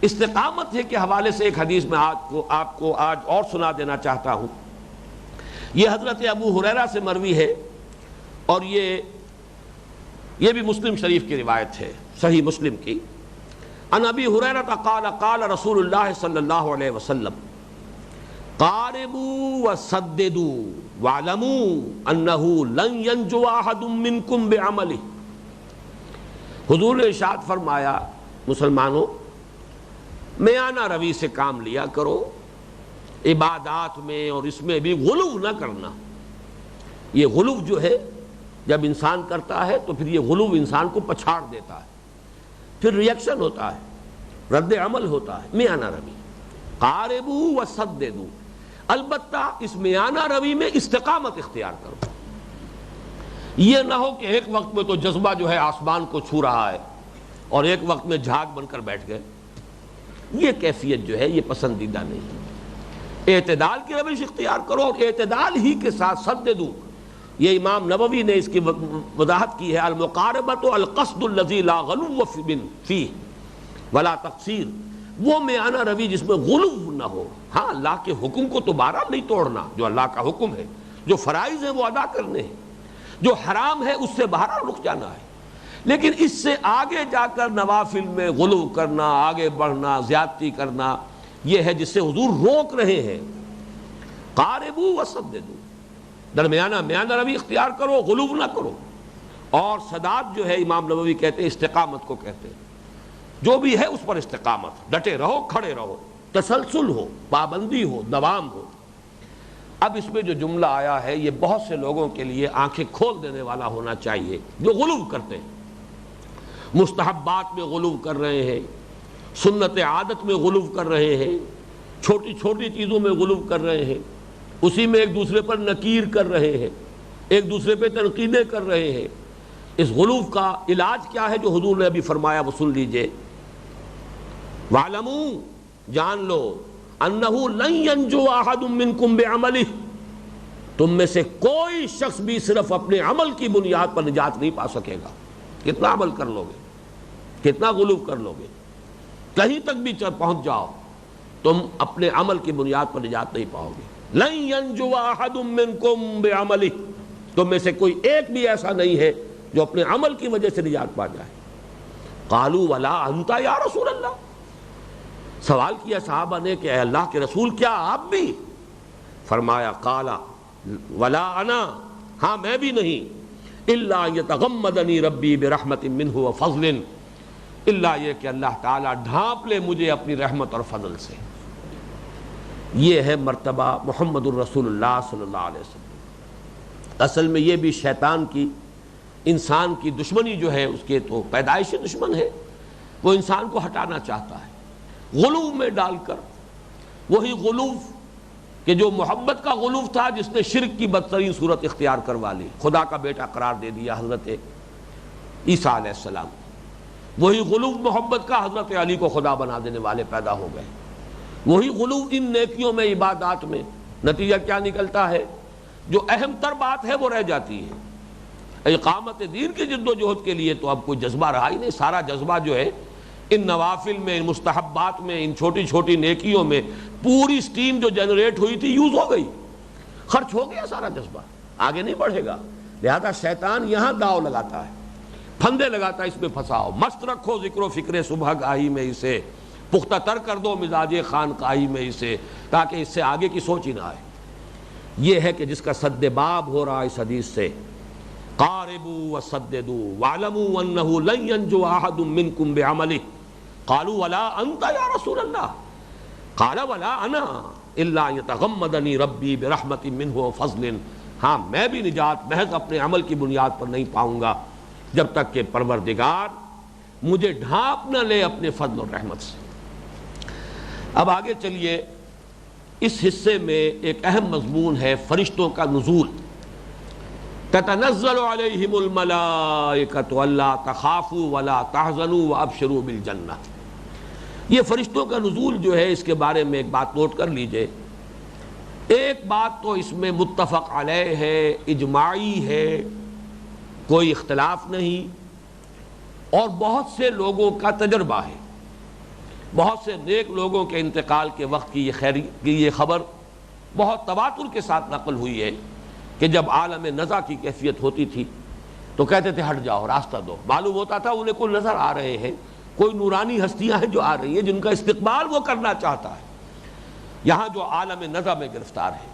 استقامت ہے کے حوالے سے ایک حدیث میں آپ کو آج اور سنا دینا چاہتا ہوں یہ حضرت ابو ہریرہ سے مروی ہے، اور یہ بھی مسلم شریف کی روایت ہے، صحیح مسلم کی۔ عن ابی ہریرہ قال قال رسول اللہ صلی اللہ علیہ وسلم قاربوا وسددوا واعلموا انه لن ينجو احد منكم بعمله۔ حضور نے ارشاد فرمایا، مسلمانوں میانہ روی سے کام لیا کرو، عبادات میں اور اس میں بھی غلو نہ کرنا۔ یہ غلو جو ہے جب انسان کرتا ہے تو پھر یہ غلو انسان کو پچھاڑ دیتا ہے، پھر ریئیکشن ہوتا ہے، رد عمل ہوتا ہے۔ میانہ روی، قاربوا وسددوا، البتہ اس میانہ روی میں استقامت اختیار کرو۔ یہ نہ ہو کہ ایک وقت میں تو جذبہ جو ہے آسمان کو چھو رہا ہے اور ایک وقت میں جھاگ بن کر بیٹھ گئے، یہ کیفیت جو ہے یہ پسندیدہ نہیں ہے۔ اعتدال کی روش اختیار کرو، اور اعتدال ہی کے ساتھ سددو، یہ امام نووی نے اس کی وضاحت کی ہے، المقاربۃ القصد الذی لا غلو فیہ ولا تقصیر، وہ میانہ روی جس میں غلو نہ ہو۔ ہاں، اللہ کے حکم کو تو بہرحال نہیں توڑنا، جو اللہ کا حکم ہے، جو فرائض ہیں وہ ادا کرنے ہیں، جو حرام ہے اس سے بہرحال رک جانا ہے، لیکن اس سے آگے جا کر نوافل میں غلو کرنا، آگے بڑھنا، زیادتی کرنا، یہ ہے جس سے حضور روک رہے ہیں۔ قاربوا وسددوا، درمیانہ میانہ روی اختیار کرو، غلو نہ کرو۔ اور سداد جو ہے امام نووی کہتے ہیں استقامت کو کہتے ہیں، جو بھی ہے اس پر استقامت، ڈٹے رہو، کھڑے رہو، تسلسل ہو، پابندی ہو، دوام ہو۔ اب اس میں جو جملہ آیا ہے یہ بہت سے لوگوں کے لیے آنکھیں کھول دینے والا ہونا چاہیے، جو غلو کرتے ہیں، مستحبات میں غلو کر رہے ہیں، سنت عادت میں غلو کر رہے ہیں، چھوٹی چھوٹی چیزوں میں غلو کر رہے ہیں، اسی میں ایک دوسرے پر نکیر کر رہے ہیں، ایک دوسرے پہ تنقیدیں کر رہے ہیں۔ اس غلو کا علاج کیا ہے جو حضور نے ابھی فرمایا وہ سن لیجئے۔ وَاعْلَمُوا، جان لو، أَنَّهُ لَن يَنْجُوَ أَحَدٌ مِّنْكُمْ بِعَمَلِهِ، تم میں سے کوئی شخص بھی صرف اپنے عمل کی بنیاد پر نجات نہیں پا سکے گا۔ کتنا عمل کر لو گے، کتنا غلو کر لو گے، کہیں تک بھی پہنچ جاؤ، تم اپنے عمل کی بنیاد پر نجات نہیں پاؤ گے۔ لَن يَنْجُوَ أَحَدٌ مِّنْكُمْ بِعَمَلِهِ، تم میں سے کوئی ایک بھی ایسا نہیں ہے جو اپنے عمل کی وجہ سے نجات پا جائے۔ قالوا ولا انت یا رسول اللہ، سوال کیا صحابہ نے کہ اے اللہ کے رسول کیا آپ بھی؟ فرمایا قال ولا انا، ہاں میں بھی نہیں، الا یتغمدنی ربی برحمت منہ وفضل، الا یہ کہ اللہ تعالیٰ ڈھانپ لے مجھے اپنی رحمت اور فضل سے۔ یہ ہے مرتبہ محمد الرسول اللہ صلی اللہ علیہ وسلم۔ اصل میں یہ بھی شیطان کی، انسان کی دشمنی جو ہے، اس کے تو پیدائشی دشمن ہے، وہ انسان کو ہٹانا چاہتا ہے غلو میں ڈال کر، وہی غلو کہ جو محبت کا غلو تھا جس نے شرک کی بدترین صورت اختیار کروا لی، خدا کا بیٹا قرار دے دیا حضرت عیسیٰ علیہ السلام، وہی غلو محبت کا حضرت علی کو خدا بنا دینے والے پیدا ہو گئے، وہی غلو ان نیکیوں میں، عبادات میں۔ نتیجہ کیا نکلتا ہے؟ جو اہم تر بات ہے وہ رہ جاتی ہے۔ اقامت دین کی جد و جہد کے لیے تو اب کوئی جذبہ رہا ہی نہیں، سارا جذبہ جو ہے ان نوافل میں، ان مستحبات میں، ان چھوٹی چھوٹی نیکیوں میں، پوری سٹیم جو جنریٹ ہوئی تھی یوز ہو گئی، خرچ ہو گیا سارا جذبہ، آگے نہیں بڑھے گا۔ لہذا شیطان یہاں داؤ لگاتا ہے، پھندے لگاتا ہے، اس میں پھنساؤ، مست رکھو ذکر و فکر صبح گاہی میں اسے، پختہ تر کر دو مزاج خانقاہی میں اسے، تاکہ اس سے آگے کی سوچ ہی نہ آئے۔ یہ ہے کہ جس کا سد باب ہو رہا اس حدیث سے، قاربوا وسددوا واعلموا انه لن ينجو احد منكم بعمله، قالوا ولا انت یا رسول اللہ، قال ولا انا الا يتغمدني ربي برحمت منه وفضل، ہاں میں بھی نجات محض اپنے عمل کی بنیاد پر نہیں پاؤں گا جب تک کہ پروردگار مجھے ڈھانپ نہ لے اپنے فضل اور رحمت سے۔ اب آگے چلیے، اس حصے میں ایک اہم مضمون ہے فرشتوں کا نزول۔ تتنزل علیہم الملائکۃ الا تخافوا ولا تحزنوا وابشروا بالجنہ۔ یہ فرشتوں کا نزول جو ہے، اس کے بارے میں ایک بات نوٹ کر لیجئے۔ ایک بات تو اس میں متفق علیہ ہے، اجماعی ہے، کوئی اختلاف نہیں، اور بہت سے لوگوں کا تجربہ ہے، بہت سے نیک لوگوں کے انتقال کے وقت کی یہ خبر بہت تواتر کے ساتھ نقل ہوئی ہے کہ جب عالم نزع کی کیفیت ہوتی تھی تو کہتے تھے ہٹ جاؤ، راستہ دو. معلوم ہوتا تھا انہیں کوئی نظر آ رہے ہیں، کوئی نورانی ہستیاں ہیں جو آ رہی ہیں جن کا استقبال وہ کرنا چاہتا ہے. یہاں جو عالم نزع میں گرفتار ہے،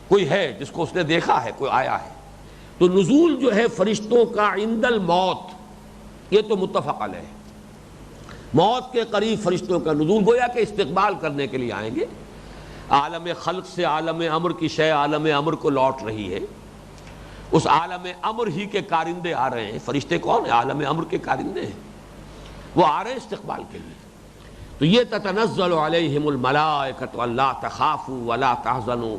کوئی ہے جس کو اس نے دیکھا ہے، کوئی آیا ہے. تو نزول جو ہے فرشتوں کا عند الموت، یہ تو متفق علیہ ہے. موت کے قریب فرشتوں کا نزول، گویا کہ استقبال کرنے کے لیے آئیں گے. عالم خلق سے عالم امر کی شے عالم امر کو لوٹ رہی ہے، اس عالم امر ہی کے کارندے آ رہے ہیں. فرشتے کون ہیں؟ عالم امر کے کارندے ہیں، وہ آ رہے ہیں استقبال کے لیے. تو یہ تتنزل علیہم الملائکۃ الا تخافوا ولا تحزنوا.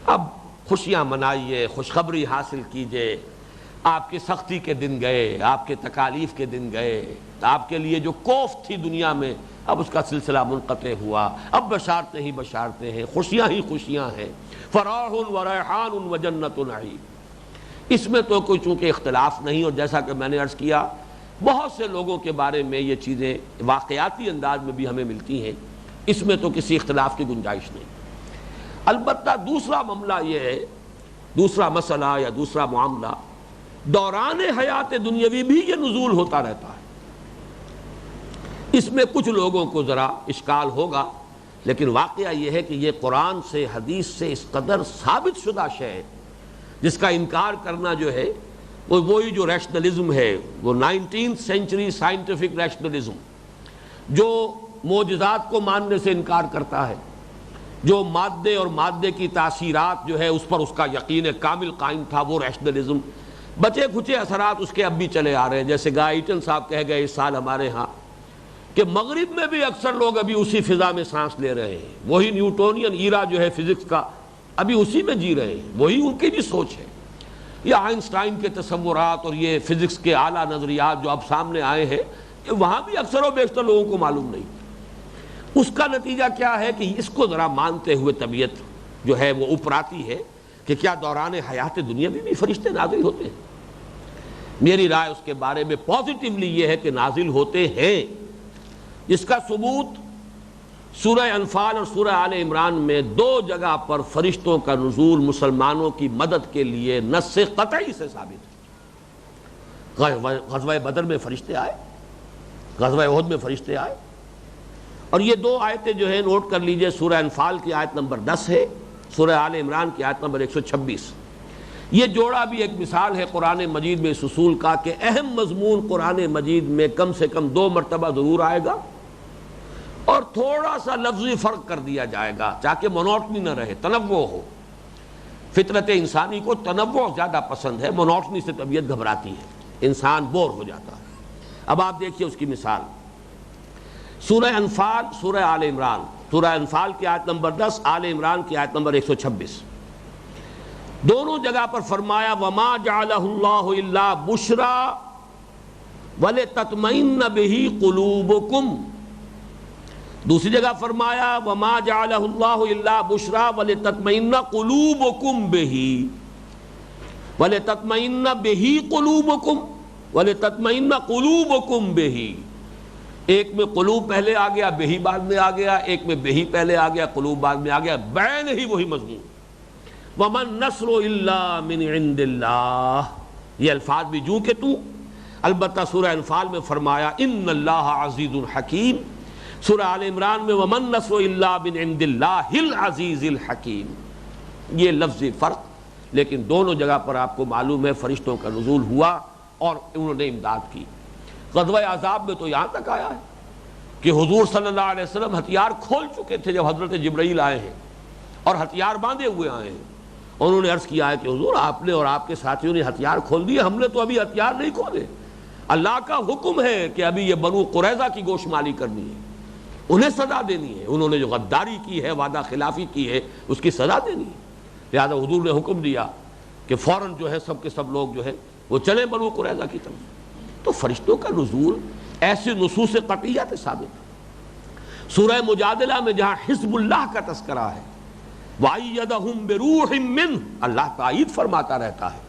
اب خوشیاں منائیے، خوشخبری حاصل کیجئے. آپ کی سختی کے دن گئے، آپ کے تکالیف کے دن گئے، آپ کے لیے جو کوفت تھی دنیا میں اب اس کا سلسلہ منقطع ہوا. اب بشارتیں ہی بشارتیں ہیں، خوشیاں ہی خوشیاں ہیں. فراح و ریحان و جنت نعیم. اس میں تو کوئی چونکہ اختلاف نہیں، اور جیسا کہ میں نے عرض کیا بہت سے لوگوں کے بارے میں یہ چیزیں واقعاتی انداز میں بھی ہمیں ملتی ہیں، اس میں تو کسی اختلاف کی گنجائش نہیں. البتہ دوسرا معاملہ یہ ہے، دوسرا مسئلہ یا دوسرا معاملہ، دوران حیات دنیاوی بھی یہ نزول ہوتا رہتا ہے. اس میں کچھ لوگوں کو ذرا اشکال ہوگا، لیکن واقعہ یہ ہے کہ یہ قرآن سے حدیث سے اس قدر ثابت شدہ شے ہے جس کا انکار کرنا جو ہے وہ وہی جو ریشنلزم ہے، وہ 19th سینچری سائنٹیفک ریشنلزم، جو معجزات کو ماننے سے انکار کرتا ہے، جو مادے اور مادے کی تاثیرات جو ہے اس پر اس کا یقین کامل قائم تھا، وہ ریشنلزم. بچے کھچے اثرات اس کے اب بھی چلے آ رہے ہیں. جیسے گائے ایٹن صاحب کہہ گئے اس سال ہمارے ہاں کہ مغرب میں بھی اکثر لوگ ابھی اسی فضا میں سانس لے رہے ہیں، وہی نیوٹونین ایرا جو ہے فزکس کا ابھی اسی میں جی رہے ہیں، وہی ان کی بھی سوچ ہے. یہ آئنسٹائن کے تصورات اور یہ فزکس کے اعلیٰ نظریات جو اب سامنے آئے ہیں، کہ وہاں بھی اکثر و بیشتر لوگوں کو معلوم نہیں. اس کا نتیجہ کیا ہے کہ اس کو ذرا مانتے ہوئے طبیعت جو ہے وہ اپراتی ہے کہ کیا دوران حیات دنیا میں بھی فرشتے نازل ہوتے ہیں. میری رائے اس کے بارے میں پازیٹیولی یہ ہے کہ نازل ہوتے ہیں. اس کا ثبوت سورہ انفال اور سورہ آل عمران میں دو جگہ پر فرشتوں کا نزول مسلمانوں کی مدد کے لیے نص قطعی سے ثابت ہے. غزوہ بدر میں فرشتے آئے، غزوہ احد میں فرشتے آئے. اور یہ دو آیتیں جو ہے نوٹ کر لیجئے، سورہ انفال کی آیت نمبر 10 ہے، سورہ آل عمران کی آیت نمبر 126. یہ جوڑا بھی ایک مثال ہے قرآن مجید میں اس اصول کا کہ اہم مضمون قرآن مجید میں کم سے کم 2 مرتبہ ضرور آئے گا اور تھوڑا سا لفظی فرق کر دیا جائے گا تاکہ مونوٹنی نہ رہے، تنوع ہو. فطرت انسانی کو تنوع زیادہ پسند ہے، مونوٹنی سے طبیعت گھبراتی ہے، انسان بور ہو جاتا ہے. اب آپ دیکھیے اس کی مثال، سورہ انفال سورہ آل عمران. سورہ انفال کی آیت نمبر 10، آل عمران کی آیت نمبر 126. دونوں جگہ پر فرمایا وَمَا جَعَلَهُ اللَّهُ إِلَّا بُشْرَىٰ وَلِتَطْمَئِنَّ بِهِ قُلُوبُكُمْ. دوسری جگہ فرمایا وَمَا جَعَلَهُ اللَّهُ إِلَّا بُشْرَىٰ وَلِتَطْمَئِنَّ قُلُوبُكُمْ بِهِ وَلِتَطْمَئِنَّ بِهِ قُلُوبُكُمْ وَلِتَطْمَئِنَّ قُلُوبُكُمْ بِهِ. ایک میں قلوب پہلے آ گیا، بہی بعد میں آ گیا، ایک میں بہی پہلے آ گیا، قلوب بعد میں آ گیا، بین ہی وہی مضمون. وَمَن نَّصْرُ إِلَّا مِنْ عِنْدِ اللَّهِ. یہ الفاظ بھی جو کہ تو. البتہ سورہ انفال میں فرمایا إِنَّ اللَّهَ عَزِيزٌ حَكِيمٌ. سورہ آل عمران میں وَمَن نَّصْرُ إِلَّا مِنْ عِنْدِ اللَّهِ الْعَزِيزِ الْحَكِيمِ. یہ لفظی فرق، لیکن دونوں جگہ پر آپ کو معلوم ہے فرشتوں کا نزول ہوا اور انہوں نے امداد کی. غزوہ احزاب میں تو یہاں تک آیا ہے کہ حضور صلی اللہ علیہ وسلم ہتھیار کھول چکے تھے جب حضرت جبرائیل آئے ہیں اور ہتھیار باندھے ہوئے آئے ہیں. انہوں نے عرض کیا ہے کہ حضور آپ نے اور آپ کے ساتھیوں نے ہتھیار کھول دیے، ہم نے تو ابھی ہتھیار نہیں کھولے. اللہ کا حکم ہے کہ ابھی یہ بنو قریظہ کی گوش مالی کرنی ہے، انہیں سزا دینی ہے. انہوں نے جو غداری کی ہے، وعدہ خلافی کی ہے، اس کی سزا دینی ہے. لہذا حضور نے حکم دیا کہ فوراً جو ہے سب کے سب لوگ جو ہے وہ چلیں بنو قریظہ کی طرف. تو فرشتوں کا نزول ایسی نصوص قطعیہ سے ثابت ہے. سورہ مجادلہ میں جہاں حزب اللہ کا تذکرہ ہے، وَأَيَّدَهُمْ بِرُوحٍ مِّنْهُ، اللہ تائید فرماتا رہتا ہے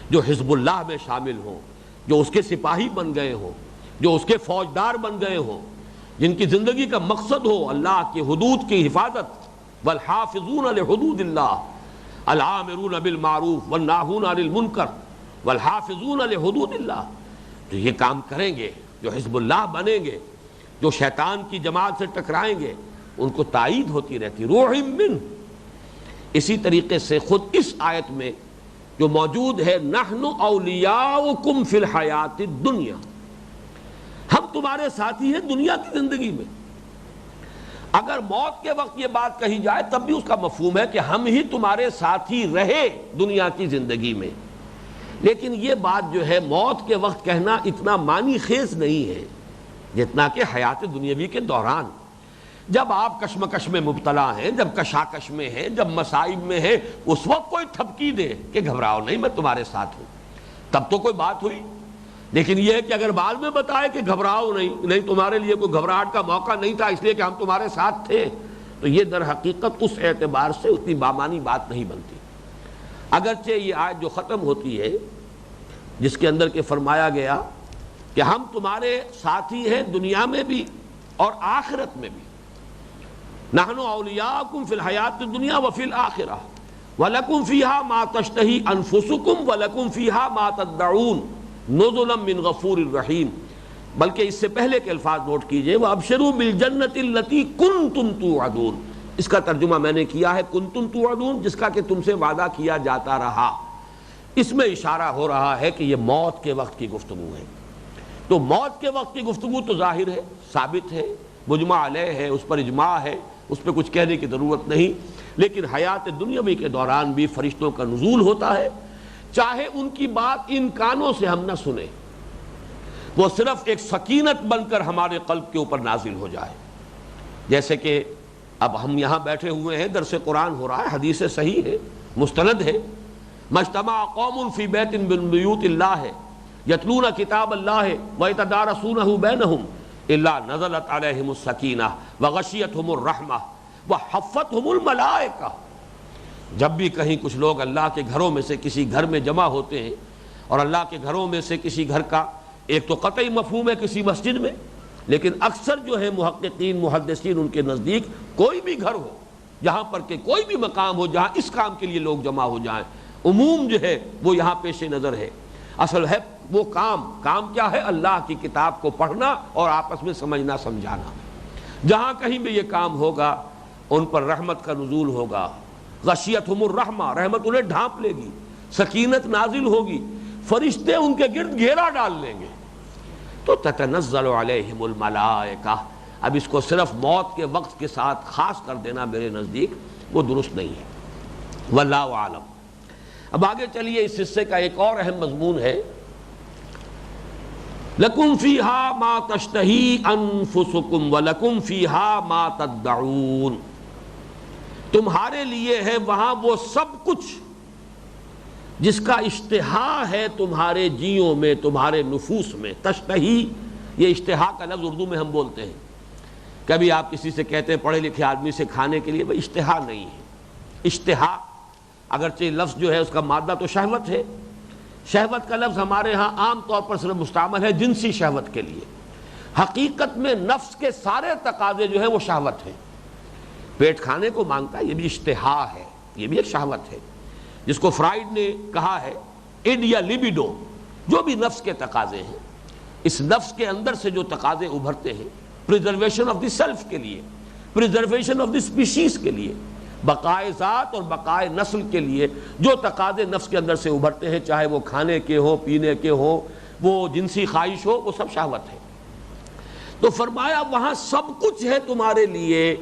جو حزب اللہ میں شامل ہوں، جو اس کے سپاہی بن گئے ہوں، جو اس کے فوجدار بن گئے ہوں، جن کی زندگی کا مقصد ہو اللہ کی حدود کی حفاظت، والحافظون لحدود اللہ العامرون بالمعروف والناہون عن المنکر والحافظون لحدود اللہ. جو یہ کام کریں گے، جو حزب اللہ بنیں گے، جو شیطان کی جماعت سے ٹکرائیں گے، ان کو تائید ہوتی رہتی روح من. اسی طریقے سے خود اس آیت میں جو موجود ہے نحن اولیاؤکم فی الحیات الدنیا، ہم تمہارے ساتھی ہیں دنیا کی زندگی میں. اگر موت کے وقت یہ بات کہی جائے تب بھی اس کا مفہوم ہے کہ ہم ہی تمہارے ساتھی رہے دنیا کی زندگی میں. لیکن یہ بات جو ہے موت کے وقت کہنا اتنا معنی خیز نہیں ہے جتنا کہ حیات دنیاوی کے دوران، جب آپ کشمکش میں مبتلا ہیں، جب کشاکش میں ہیں، جب مصائب میں ہیں، اس وقت کوئی تھپکی دے کہ گھبراؤ نہیں میں تمہارے ساتھ ہوں، تب تو کوئی بات ہوئی. لیکن یہ ہے کہ اگر بعد میں بتائے کہ گھبراؤ نہیں تمہارے لیے کوئی گھبراہٹ کا موقع نہیں تھا اس لیے کہ ہم تمہارے ساتھ تھے، تو یہ در حقیقت اس اعتبار سے اتنی بامانی بات نہیں بنتی. اگرچہ یہ آیت جو ختم ہوتی ہے جس کے اندر کہ فرمایا گیا کہ ہم تمہارے ساتھی ہیں دنیا میں بھی اور آخرت میں بھی، نحن اولیاءکم فی الحیات الدنیا وفی الآخرہ وَلَكُمْ فِيهَا مَا تَشْتَهِي أَنفُسُكُمْ وَلَكُمْ فِيهَا مَا تَدَّعُونَ نُزُلًا مِّن غَفُورٍ رَحِيمٍ. بلکہ اس سے پہلے کے الفاظ نوٹ کیجئے وَأَبْشِرُوا بِالْجَنَّةِ الَّتِي كُنْتُمْ تُوعَدُونَ. اس کا ترجمہ میں نے کیا ہے کنتم توعدون، جس کا کہ تم سے وعدہ کیا جاتا رہا. اس میں اشارہ ہو رہا ہے کہ یہ موت کے وقت کی گفتگو ہے. تو موت کے وقت کی گفتگو تو ظاہر ہے، ثابت ہے، مجمع علیہ ہے، اس پر اجماع ہے، اس پہ کچھ کہنے کی ضرورت نہیں. لیکن حیات دنیاوی کے دوران بھی فرشتوں کا نزول ہوتا ہے، چاہے ان کی بات ان کانوں سے ہم نہ سنیں، وہ صرف ایک سکینت بن کر ہمارے قلب کے اوپر نازل ہو جائے. جیسے کہ اب ہم یہاں بیٹھے ہوئے ہیں، درس قرآن ہو رہا ہے، حدیث صحیح ہے، مستند ہے، مجتمع قوم فی بیت من بیوت اللہ یتلون کتاب اللہ ویتدارسونہ بینہم الا نزلت علیہم السکینہ وغشیتہم الرحمہ وحفتہم الملائکہ. جب بھی کہیں کچھ لوگ اللہ کے گھروں میں سے کسی گھر میں جمع ہوتے ہیں، اور اللہ کے گھروں میں سے کسی گھر کا ایک تو قطعی مفہوم ہے کسی مسجد میں، لیکن اکثر جو ہے محققین محدثین ان کے نزدیک کوئی بھی گھر ہو جہاں پر کہ کوئی بھی مقام ہو جہاں اس کام کے لیے لوگ جمع ہو جائیں، عموم جو ہے وہ یہاں پیش نظر ہے. اصل ہے وہ کام کیا ہے؟ اللہ کی کتاب کو پڑھنا اور آپس میں سمجھنا سمجھانا. جہاں کہیں بھی یہ کام ہوگا ان پر رحمت کا نزول ہوگا، غشیتہم الرحمہ، رحمت انہیں ڈھانپ لے گی، سکینت نازل ہوگی، فرشتے ان کے گرد گھیرا ڈال لیں گے. تو تتنزل علیہم الملائکہ. اب اس کو صرف موت کے وقت کے ساتھ خاص کر دینا میرے نزدیک وہ درست نہیں ہے. واللہ اعلم. اب آگے چلیے، اس حصے کا ایک اور اہم مضمون ہے لَكُمْ فِيهَا مَا تَشْتَهِي أَنفُسُكُمْ وَلَكُمْ فِيهَا مَا تَدَّعُونَ. تمہارے لیے ہے وہاں وہ سب کچھ جس کا اشتہا ہے تمہارے جیوں میں، تمہارے نفوس میں. تشتہی، یہ اشتہا کا لفظ اردو میں ہم بولتے ہیں. کبھی آپ کسی سے کہتے ہیں پڑھے لکھے آدمی سے کھانے کے لیے، بھائی اشتہا نہیں ہے. اشتہا اگرچہ لفظ جو ہے اس کا مادہ تو شہوت ہے، شہوت کا لفظ ہمارے ہاں عام طور پر صرف مستعمل ہے جنسی شہوت کے لیے. حقیقت میں نفس کے سارے تقاضے جو ہیں وہ شہوت ہیں. پیٹ کھانے کو مانگتا ہے، یہ بھی اشتہا ہے، یہ بھی ایک شہوت ہے، جس کو فرائیڈ نے کہا ہے ایڈ یا لیبیڈو. جو بھی نفس کے تقاضے ہیں، اس نفس کے اندر سے جو تقاضے ابھرتے ہیں پریزرویشن آف دی سیلف کے لیے، پریزرویشن آف دی اسپیشیز کے لیے، بقائے ذات اور بقائے نسل کے لیے جو تقاضے نفس کے اندر سے ابھرتے ہیں، چاہے وہ کھانے کے ہوں، پینے کے ہوں، وہ جنسی خواہش ہو، وہ سب شہوت ہے. تو فرمایا وہاں سب کچھ ہے تمہارے لیے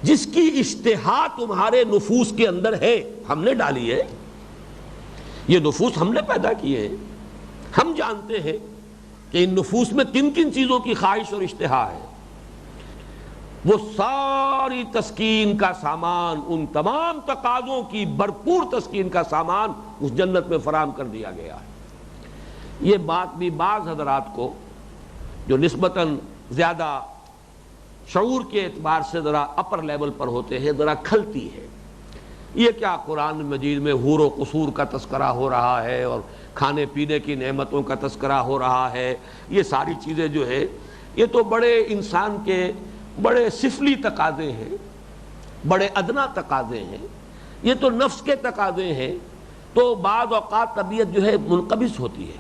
جس کی اشتہا تمہارے نفوس کے اندر ہے. ہم نے ڈالی ہے، یہ نفوس ہم نے پیدا کیے ہیں. ہم جانتے ہیں کہ ان نفوس میں کن کن چیزوں کی خواہش اور اشتہا ہے. وہ ساری تسکین کا سامان، ان تمام تقاضوں کی بھرپور تسکین کا سامان اس جنت میں فراہم کر دیا گیا ہے. یہ بات بھی بعض حضرات کو جو نسبتاً زیادہ شعور کے اعتبار سے ذرا اپر لیول پر ہوتے ہیں ذرا کھلتی ہے. یہ کیا قرآن مجید میں حور و قصور کا تذکرہ ہو رہا ہے اور کھانے پینے کی نعمتوں کا تذکرہ ہو رہا ہے، یہ ساری چیزیں جو ہے یہ تو بڑے انسان کے بڑے سفلی تقاضے ہیں. بڑے ادنا تقاضے ہیں، یہ تو نفس کے تقاضے ہیں، تو بعض اوقات طبیعت جو ہے منقبض ہوتی ہے۔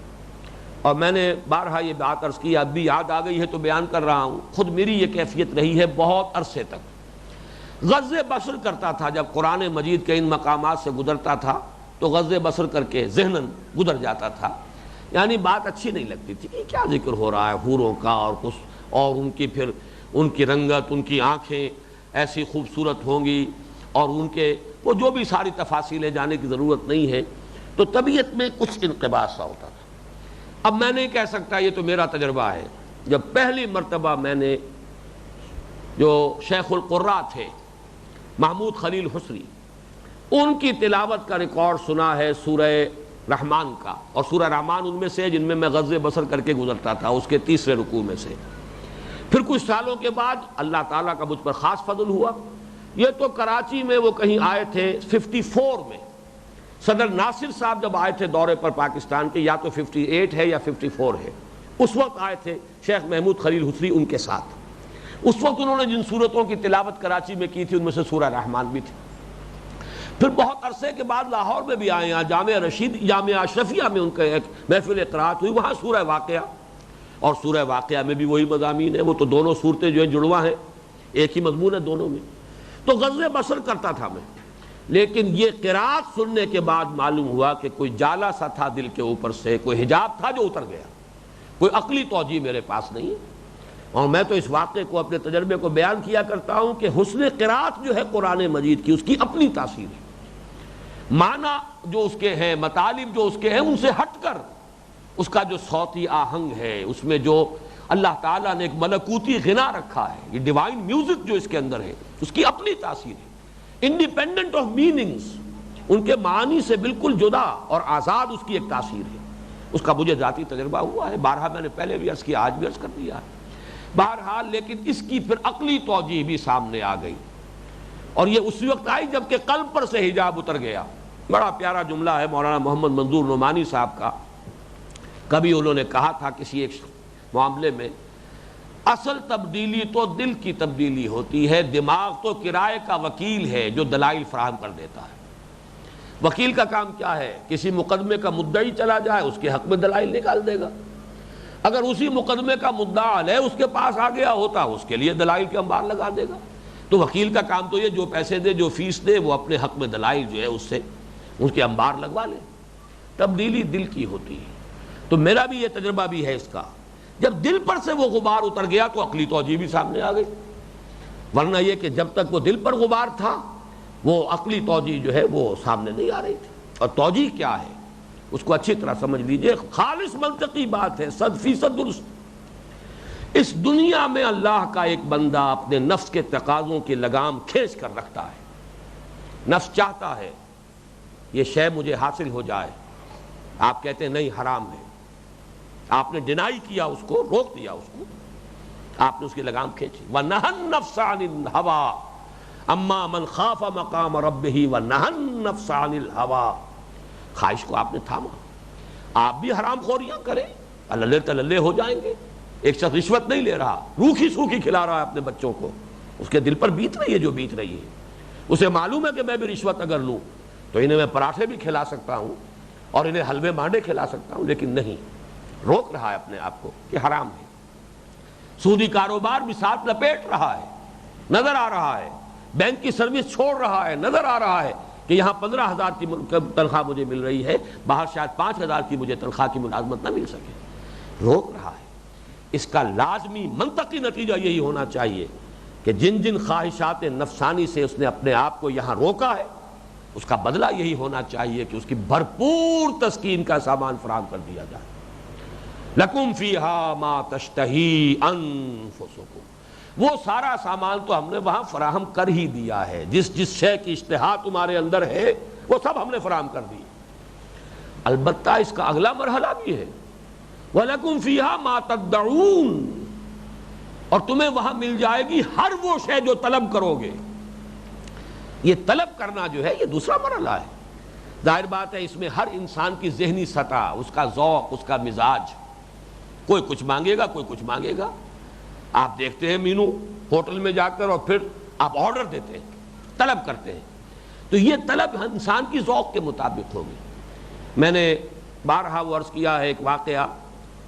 اور میں نے بارہا یہ بات عرض کی، اب بھی یاد آ گئی ہے تو بیان کر رہا ہوں، خود میری یہ کیفیت رہی ہے بہت عرصے تک۔ غض بصر کرتا تھا، جب قرآن مجید کے ان مقامات سے گزرتا تھا تو غض بصر کر کے ذہناً گزر جاتا تھا، یعنی بات اچھی نہیں لگتی تھی کہ کیا ذکر ہو رہا ہے حوروں کا اور کچھ، اور ان کی پھر ان کی رنگت، ان کی آنکھیں ایسی خوبصورت ہوں گی، اور ان کے وہ جو بھی ساری تفاصیلیں جانے کی ضرورت نہیں ہے، تو طبیعت میں کچھ انقباض سا ہوتا تھا۔ اب میں نہیں کہہ سکتا، یہ تو میرا تجربہ ہے، جب پہلی مرتبہ میں نے جو شیخ القراء تھے محمود خلیل حسری، ان کی تلاوت کا ریکارڈ سنا ہے سورہ رحمان کا، اور سورہ رحمان ان میں سے جن میں غض بصر کر کے گزرتا تھا، اس کے تیسرے رکوع میں سے۔ پھر کچھ سالوں کے بعد اللہ تعالیٰ کا مجھ پر خاص فضل ہوا، یہ تو کراچی میں وہ کہیں آئے تھے 54 میں، صدر ناصر صاحب جب آئے تھے دورے پر پاکستان کے، یا تو 58 ہے یا 54 ہے، اس وقت آئے تھے شیخ محمود خلیل حسری ان کے ساتھ۔ اس وقت انہوں نے جن سورتوں کی تلاوت کراچی میں کی تھی ان میں سے سورہ رحمان بھی تھی۔ پھر بہت عرصے کے بعد لاہور میں بھی آئے، یہاں جامعہ رشید، جامعہ اشرفیہ میں ان کا ایک محفل قرات ہوئی، وہاں سورہ واقعہ، اور سورہ واقعہ میں بھی وہی مضامین ہیں، وہ تو دونوں صورتیں جو ہیں جڑواں ہیں، ایک ہی مضمون ہے دونوں میں۔ تو غض بصر کرتا تھا میں، لیکن یہ قرات سننے کے بعد معلوم ہوا کہ کوئی جالا سا تھا دل کے اوپر سے، کوئی حجاب تھا جو اتر گیا، کوئی عقلی توجیہ میرے پاس نہیں ہے۔ اور میں تو اس واقعے کو، اپنے تجربے کو بیان کیا کرتا ہوں کہ حسن قرات جو ہے قرآن مجید کی، اس کی اپنی تاثیر ہے، معنی جو اس کے ہیں، مطالب جو اس کے ہیں، ان سے ہٹ کر اس کا جو صوتی آہنگ ہے، اس میں جو اللہ تعالیٰ نے ایک ملکوتی غنا رکھا ہے، یہ ڈیوائن میوزک جو اس کے اندر ہے، اس کی اپنی تاثیر ہے، انڈیپینڈنٹ آف میننگز، ان کے معنی سے بالکل جدا اور آزاد اس کی ایک تاثیر ہے۔ اس کا مجھے ذاتی تجربہ ہوا ہے، بارہا میں نے پہلے بھی عرض کیا، آج بھی عرض کر دیا ہے بہرحال، لیکن اس کی پھر عقلی توجیہ بھی سامنے آ گئی، اور یہ اسی وقت آئی جب کہ قلب پر سے حجاب اتر گیا۔ بڑا پیارا جملہ ہے مولانا محمد منظور نعمانی صاحب کا، کبھی انہوں نے کہا تھا کسی ایک معاملے میں، اصل تبدیلی تو دل کی تبدیلی ہوتی ہے، دماغ تو کرائے کا وکیل ہے جو دلائل فراہم کر دیتا ہے۔ وکیل کا کام کیا ہے؟ کسی مقدمے کا مدعی چلا جائے، اس کے حق میں دلائل نکال دے گا، اگر اسی مقدمے کا مدعا علیہ اس کے پاس آ گیا ہوتا، اس کے لیے دلائل کے انبار لگا دے گا۔ تو وکیل کا کام تو یہ، جو پیسے دے، جو فیس دے، وہ اپنے حق میں دلائل جو ہے اس سے اس کے انبار لگوا لے۔ تبدیلی دل کی ہوتی ہے، تو میرا بھی یہ تجربہ بھی ہے اس کا، جب دل پر سے وہ غبار اتر گیا تو عقلی توجیہ بھی سامنے آ گئی، ورنہ یہ کہ جب تک وہ دل پر غبار تھا وہ عقلی توجیہ جو ہے وہ سامنے نہیں آ رہی تھی۔ اور توجیہ کیا ہے اس کو اچھی طرح سمجھ لیجئے، خالص منطقی بات ہے، 100% درست۔ اس دنیا میں اللہ کا ایک بندہ اپنے نفس کے تقاضوں کی لگام کھینچ کر رکھتا ہے، نفس چاہتا ہے یہ شے مجھے حاصل ہو جائے، آپ کہتے ہیں نہیں حرام ہے، آپ نے ڈینائی کیا، اس کو روک دیا، اس کو آپ نے اس کی لگام کھینچی۔ وَنَهَى النَّفْسَ عَنِ الْهَوَىٰ أَمَّا مَنْ خَافَ مَقَامَ رَبِّهِ وَنَهَى النَّفْسَ عَنِ الْهَوَىٰ، خواہش کو آپ نے تھاما۔ آپ بھی حرام خوریاں کریں، اللہ تللے ہو جائیں گے۔ ایک شخص رشوت نہیں لے رہا، روکھی سوکھی کھلا رہا ہے اپنے بچوں کو، اس کے دل پر بیت رہی ہے جو بیت رہی ہے، اسے معلوم ہے کہ میں بھی رشوت اگر لوں تو انہیں میں پراٹھے بھی کھلا سکتا ہوں اور انہیں حلوے مانڈے کھلا سکتا ہوں، لیکن نہیں، روک رہا ہے اپنے آپ کو کہ حرام ہے۔ سودی کاروبار بھی ساتھ لپیٹ رہا ہے، نظر آ رہا ہے، بینک کی سروس چھوڑ رہا ہے، نظر آ رہا ہے کہ یہاں 15,000 کی تنخواہ مجھے مل رہی ہے، باہر شاید 5,000 کی مجھے تنخواہ کی ملازمت نہ مل سکے، روک رہا ہے۔ اس کا لازمی منطقی نتیجہ یہی ہونا چاہیے کہ جن جن خواہشات نفسانی سے اس نے اپنے آپ کو یہاں روکا ہے، اس کا بدلہ یہی ہونا چاہیے کہ اس کی بھرپور تسکین کا سامان فراہم کر دیا جائے۔ لَكُمْ فِيهَا مَا تَشْتَهِي أَنفُسُكُمْ، وہ سارا سامان تو ہم نے وہاں فراہم کر ہی دیا ہے، جس جس شے کی اشتہا تمہارے اندر ہے وہ سب ہم نے فراہم کر دی۔ البتہ اس کا اگلا مرحلہ بھی ہے، وَلَكُمْ فِيهَا مَا تَدَّعُونَ، اور تمہیں وہاں مل جائے گی ہر وہ شے جو طلب کرو گے۔ یہ طلب کرنا جو ہے یہ دوسرا مرحلہ ہے۔ ظاہر بات ہے اس میں ہر انسان کی ذہنی سطح، اس کا ذوق، اس کا مزاج، کوئی کچھ مانگے گا، کوئی کچھ مانگے گا۔ آپ دیکھتے ہیں مینو ہوٹل میں جا کر، اور پھر آپ آرڈر دیتے ہیں طلب کرتے ہیں، تو یہ طلب انسان کی ذوق کے مطابق ہوگی۔ میں نے بارہا وہ عرض کیا ہے، ایک واقعہ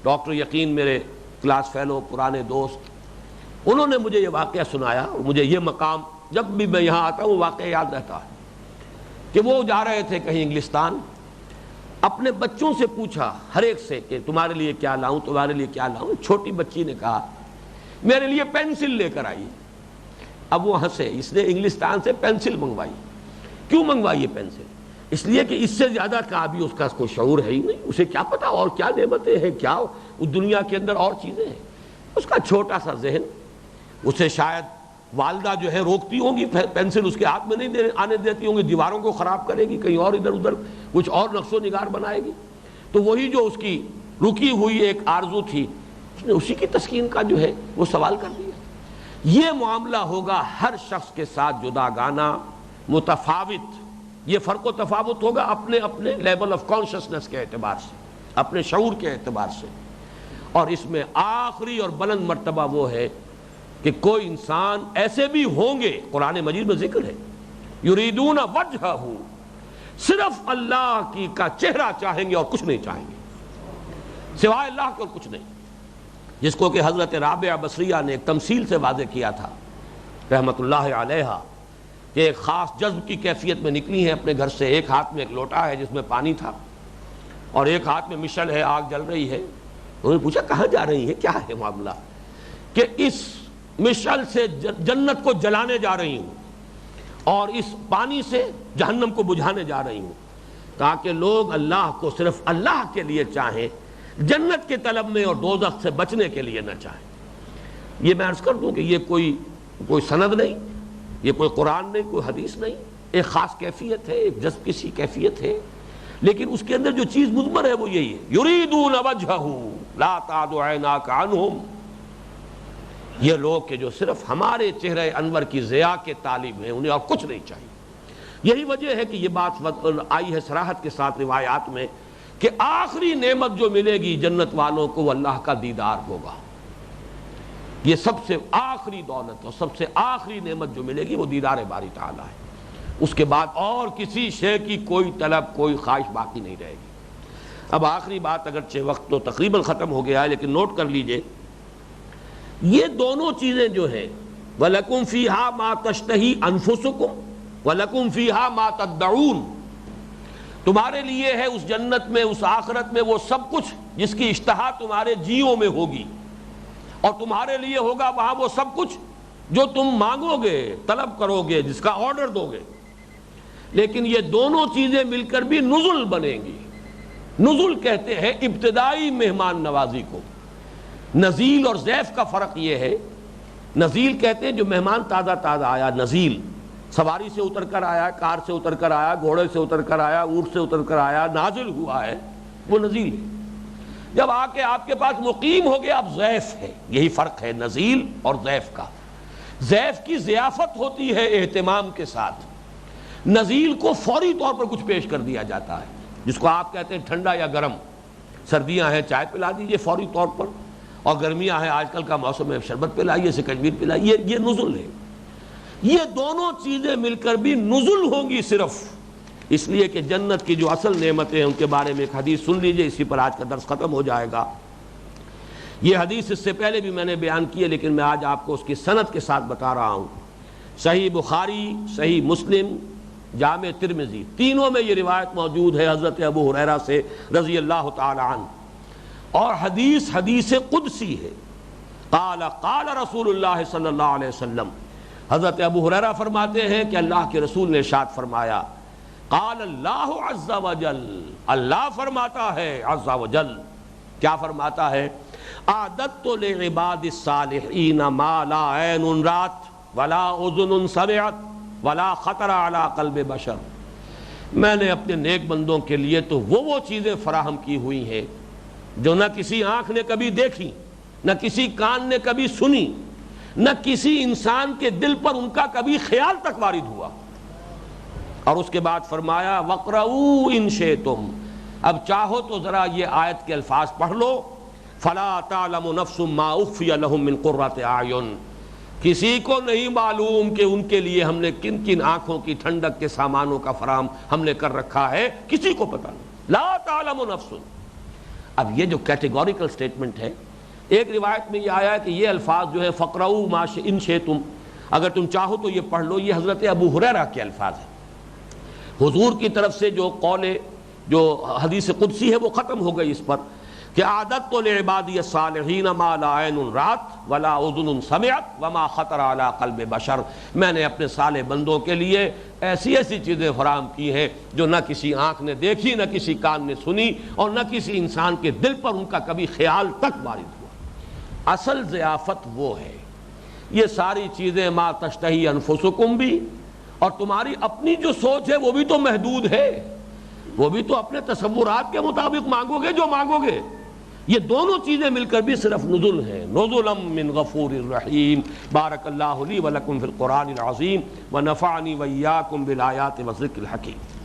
ڈاکٹر یقین میرے کلاس فیلو پرانے دوست، انہوں نے مجھے یہ واقعہ سنایا، اور مجھے یہ مقام جب بھی میں یہاں آتا ہوں وہ واقعہ یاد رہتا ہے کہ وہ جا رہے تھے کہیں انگلستان، اپنے بچوں سے پوچھا ہر ایک سے کہ تمہارے لیے کیا لاؤں، تمہارے لیے کیا لاؤں۔ چھوٹی بچی نے کہا میرے لیے پینسل لے کر آئیے۔ اب وہ ہنسے، اس نے انگلستان سے پینسل منگوائی۔ کیوں منگوائی پینسل؟ اس لیے کہ اس سے زیادہ کا بھی اس کا کوئی شعور ہے ہی نہیں، اسے کیا پتا اور کیا نعمتیں ہیں، کیا اس دنیا کے اندر اور چیزیں ہیں۔ اس کا چھوٹا سا ذہن، اسے شاید والدہ جو ہے روکتی ہوں گی، پینسل اس کے ہاتھ میں نہیں آنے دیتی ہوں گی، دیواروں کو خراب کرے گی، کہیں اور ادھر ادھر کچھ اور نقش و نگار بنائے گی، تو وہی جو اس کی رکی ہوئی ایک آرزو تھی، اس نے اسی کی تسکین کا جو ہے وہ سوال کر دیا۔ یہ معاملہ ہوگا ہر شخص کے ساتھ جداگانہ، متفاوت، یہ فرق و تفاوت ہوگا اپنے اپنے لیول آف کانشسنس کے اعتبار سے، اپنے شعور کے اعتبار سے۔ اور اس میں آخری اور بلند مرتبہ وہ ہے کہ کوئی انسان ایسے بھی ہوں گے، قرآن مجید میں ذکر ہے، یریدون وجہہ، صرف اللہ کی کا چہرہ چاہیں گے اور کچھ نہیں چاہیں گے، سوائے اللہ کے اور کچھ نہیں، جس کو کہ حضرت رابعہ بصریہ نے ایک تمثیل سے واضح کیا تھا رحمت اللہ علیہا، کہ ایک خاص جذب کی کیفیت میں نکلی ہیں اپنے گھر سے، ایک ہاتھ میں ایک لوٹا ہے جس میں پانی تھا، اور ایک ہاتھ میں مشعل ہے، آگ جل رہی ہے۔ انہوں نے پوچھا کہاں جا رہی ہیں، کیا ہے معاملہ؟ کہ اس مشعل سے جنت کو جلانے جا رہی ہوں اور اس پانی سے جہنم کو بجھانے جا رہی ہوں، تاکہ لوگ اللہ کو صرف اللہ کے لیے چاہیں، جنت کے طلب میں اور دوزخ سے بچنے کے لیے نہ چاہیں۔ یہ میں عرض کر دوں کہ یہ کوئی سند نہیں، یہ کوئی قرآن نہیں، کوئی حدیث نہیں، ایک خاص کیفیت ہے، ایک جذب کی سی کیفیت ہے، لیکن اس کے اندر جو چیز مضمر ہے وہ یہی ہے، یریدون وجہہ لا تعد عیناک عنہم، یہ لوگ کہ جو صرف ہمارے چہرے انور کی ضیاء کے طالب ہیں، انہیں اور کچھ نہیں چاہیے۔ یہی وجہ ہے کہ یہ بات آئی ہے صراحت کے ساتھ روایات میں کہ آخری نعمت جو ملے گی جنت والوں کو وہ اللہ کا دیدار ہوگا، یہ سب سے آخری دولت اور سب سے آخری نعمت جو ملے گی وہ دیدار باری تعالیٰ ہے۔ اس کے بعد اور کسی شے کی کوئی طلب، کوئی خواہش باقی نہیں رہے گی۔ اب آخری بات، اگرچہ وقت تو تقریباً ختم ہو گیا ہے لیکن نوٹ کر لیجئے، یہ دونوں چیزیں جو ہیں، وَلَكُمْ فِيهَا مَا تَشْتَهِي أَنفُسُكُمْ وَلَكُمْ فِيهَا مَا تَدَّعُونَ، تمہارے لیے ہے اس جنت میں، اس آخرت میں وہ سب کچھ جس کی اشتہا تمہارے جیوں میں ہوگی، اور تمہارے لیے ہوگا وہاں وہ سب کچھ جو تم مانگو گے، طلب کرو گے، جس کا آرڈر دو گے۔ لیکن یہ دونوں چیزیں مل کر بھی نزل بنیں گی۔ نزل کہتے ہیں ابتدائی مہمان نوازی کو۔ نزیل اور ضیف کا فرق یہ ہے، نزیل کہتے ہیں جو مہمان تازہ تازہ آیا، نزیل سواری سے اتر کر آیا، کار سے اتر کر آیا، گھوڑے سے اتر کر آیا، اونٹ سے اتر کر آیا، نازل ہوا ہے، وہ نزیل ہے۔ جب آ کے آپ کے پاس مقیم ہو گیا، اب ضیف ہے۔ یہی فرق ہے نزیل اور ضیف کا۔ ضیف کی ضیافت ہوتی ہے اہتمام کے ساتھ، نزیل کو فوری طور پر کچھ پیش کر دیا جاتا ہے، جس کو آپ کہتے ہیں ٹھنڈا یا گرم۔ سردیاں ہیں چائے پلا دیجئے فوری طور پر، اور گرمیاں ہیں آج کل کا موسم ہے شربت پلائیے، سکنجبیر پلائیے، یہ نزل ہے۔ یہ دونوں چیزیں مل کر بھی نزل ہوں گی صرف اس لیے کہ جنت کی جو اصل نعمتیں ہیں ان کے بارے میں ایک حدیث سن لیجئے، اسی پر آج کا درس ختم ہو جائے گا۔ یہ حدیث اس سے پہلے بھی میں نے بیان کی ہے، لیکن میں آج آپ کو اس کی سند کے ساتھ بتا رہا ہوں۔ صحیح بخاری، صحیح مسلم، جامع ترمذی، تینوں میں یہ روایت موجود ہے حضرت ابو ہریرہ سے رضی اللہ تعالی عنہ، اور حدیث قدسی ہے۔ قال قال رسول اللہ صلی اللہ علیہ وسلم، حضرت ابو ہریرہ فرماتے ہیں کہ اللہ کے رسول نے ارشاد فرمایا، قال اللہ عز وجل، اللہ فرماتا ہے عز وجل، کیا فرماتا ہے؟ اعددت لعباد الصالحین ما لا عین رات ولا اذن سمعت ولا خطر علی قلب بشر، میں نے اپنے نیک بندوں کے لیے تو وہ چیزیں فراہم کی ہوئی ہیں جو نہ کسی آنکھ نے کبھی دیکھی، نہ کسی کان نے کبھی سنی، نہ کسی انسان کے دل پر ان کا کبھی خیال تک وارد ہوا۔ اور اس کے بعد فرمایا وَقْرَؤُوا إِن شِئْتُمْ، اب چاہو تو ذرا یہ آیت کے الفاظ پڑھ لو، فَلَا تَعْلَمُ نَفْسٌ مَا أُخْفِيَ لَهُم مِّن قُرَّةِ أَعْيُن، کسی کو نہیں معلوم کہ ان کے لیے ہم نے کن کن آنکھوں کی ٹھنڈک کے سامانوں کا فراہم ہم نے کر رکھا ہے، کسی کو پتہ نہیں، لا تعلم نفس۔ اب یہ جو کیٹیگوریکل سٹیٹمنٹ ہے، ایک روایت میں یہ آیا ہے کہ یہ الفاظ جو ہے فقرؤ ما ان شئتم، اگر تم چاہو تو یہ پڑھ لو، یہ حضرت ابو ہریرہ کے الفاظ ہیں۔ حضور کی طرف سے جو قول، جو حدیث قدسی ہے وہ ختم ہو گئی اس پر کہ اعددت لعبادی الصالحین ما لا عین رات ولا اذن سمعت وما خطر علی قلب بشر، میں نے اپنے صالح بندوں کے لیے ایسی ایسی چیزیں فراہم کی ہیں جو نہ کسی آنکھ نے دیکھی، نہ کسی کان نے سنی، اور نہ کسی انسان کے دل پر ان کا کبھی خیال تک وارد ہوا۔ اصل ضیافت وہ ہے، یہ ساری چیزیں ما تشتہی انفسکم بھی، اور تمہاری اپنی جو سوچ ہے وہ بھی تو محدود ہے، وہ بھی تو اپنے تصورات کے مطابق مانگو گے جو مانگو گے۔ یہ دونوں چیزیں مل کر بھی صرف نزل ہیں، نزلا من غفور الرحیم۔ بارک اللہ لی ولکم فی القرآن العظیم ونفعنی وإیاکم بالآیات والذکر الحکیم۔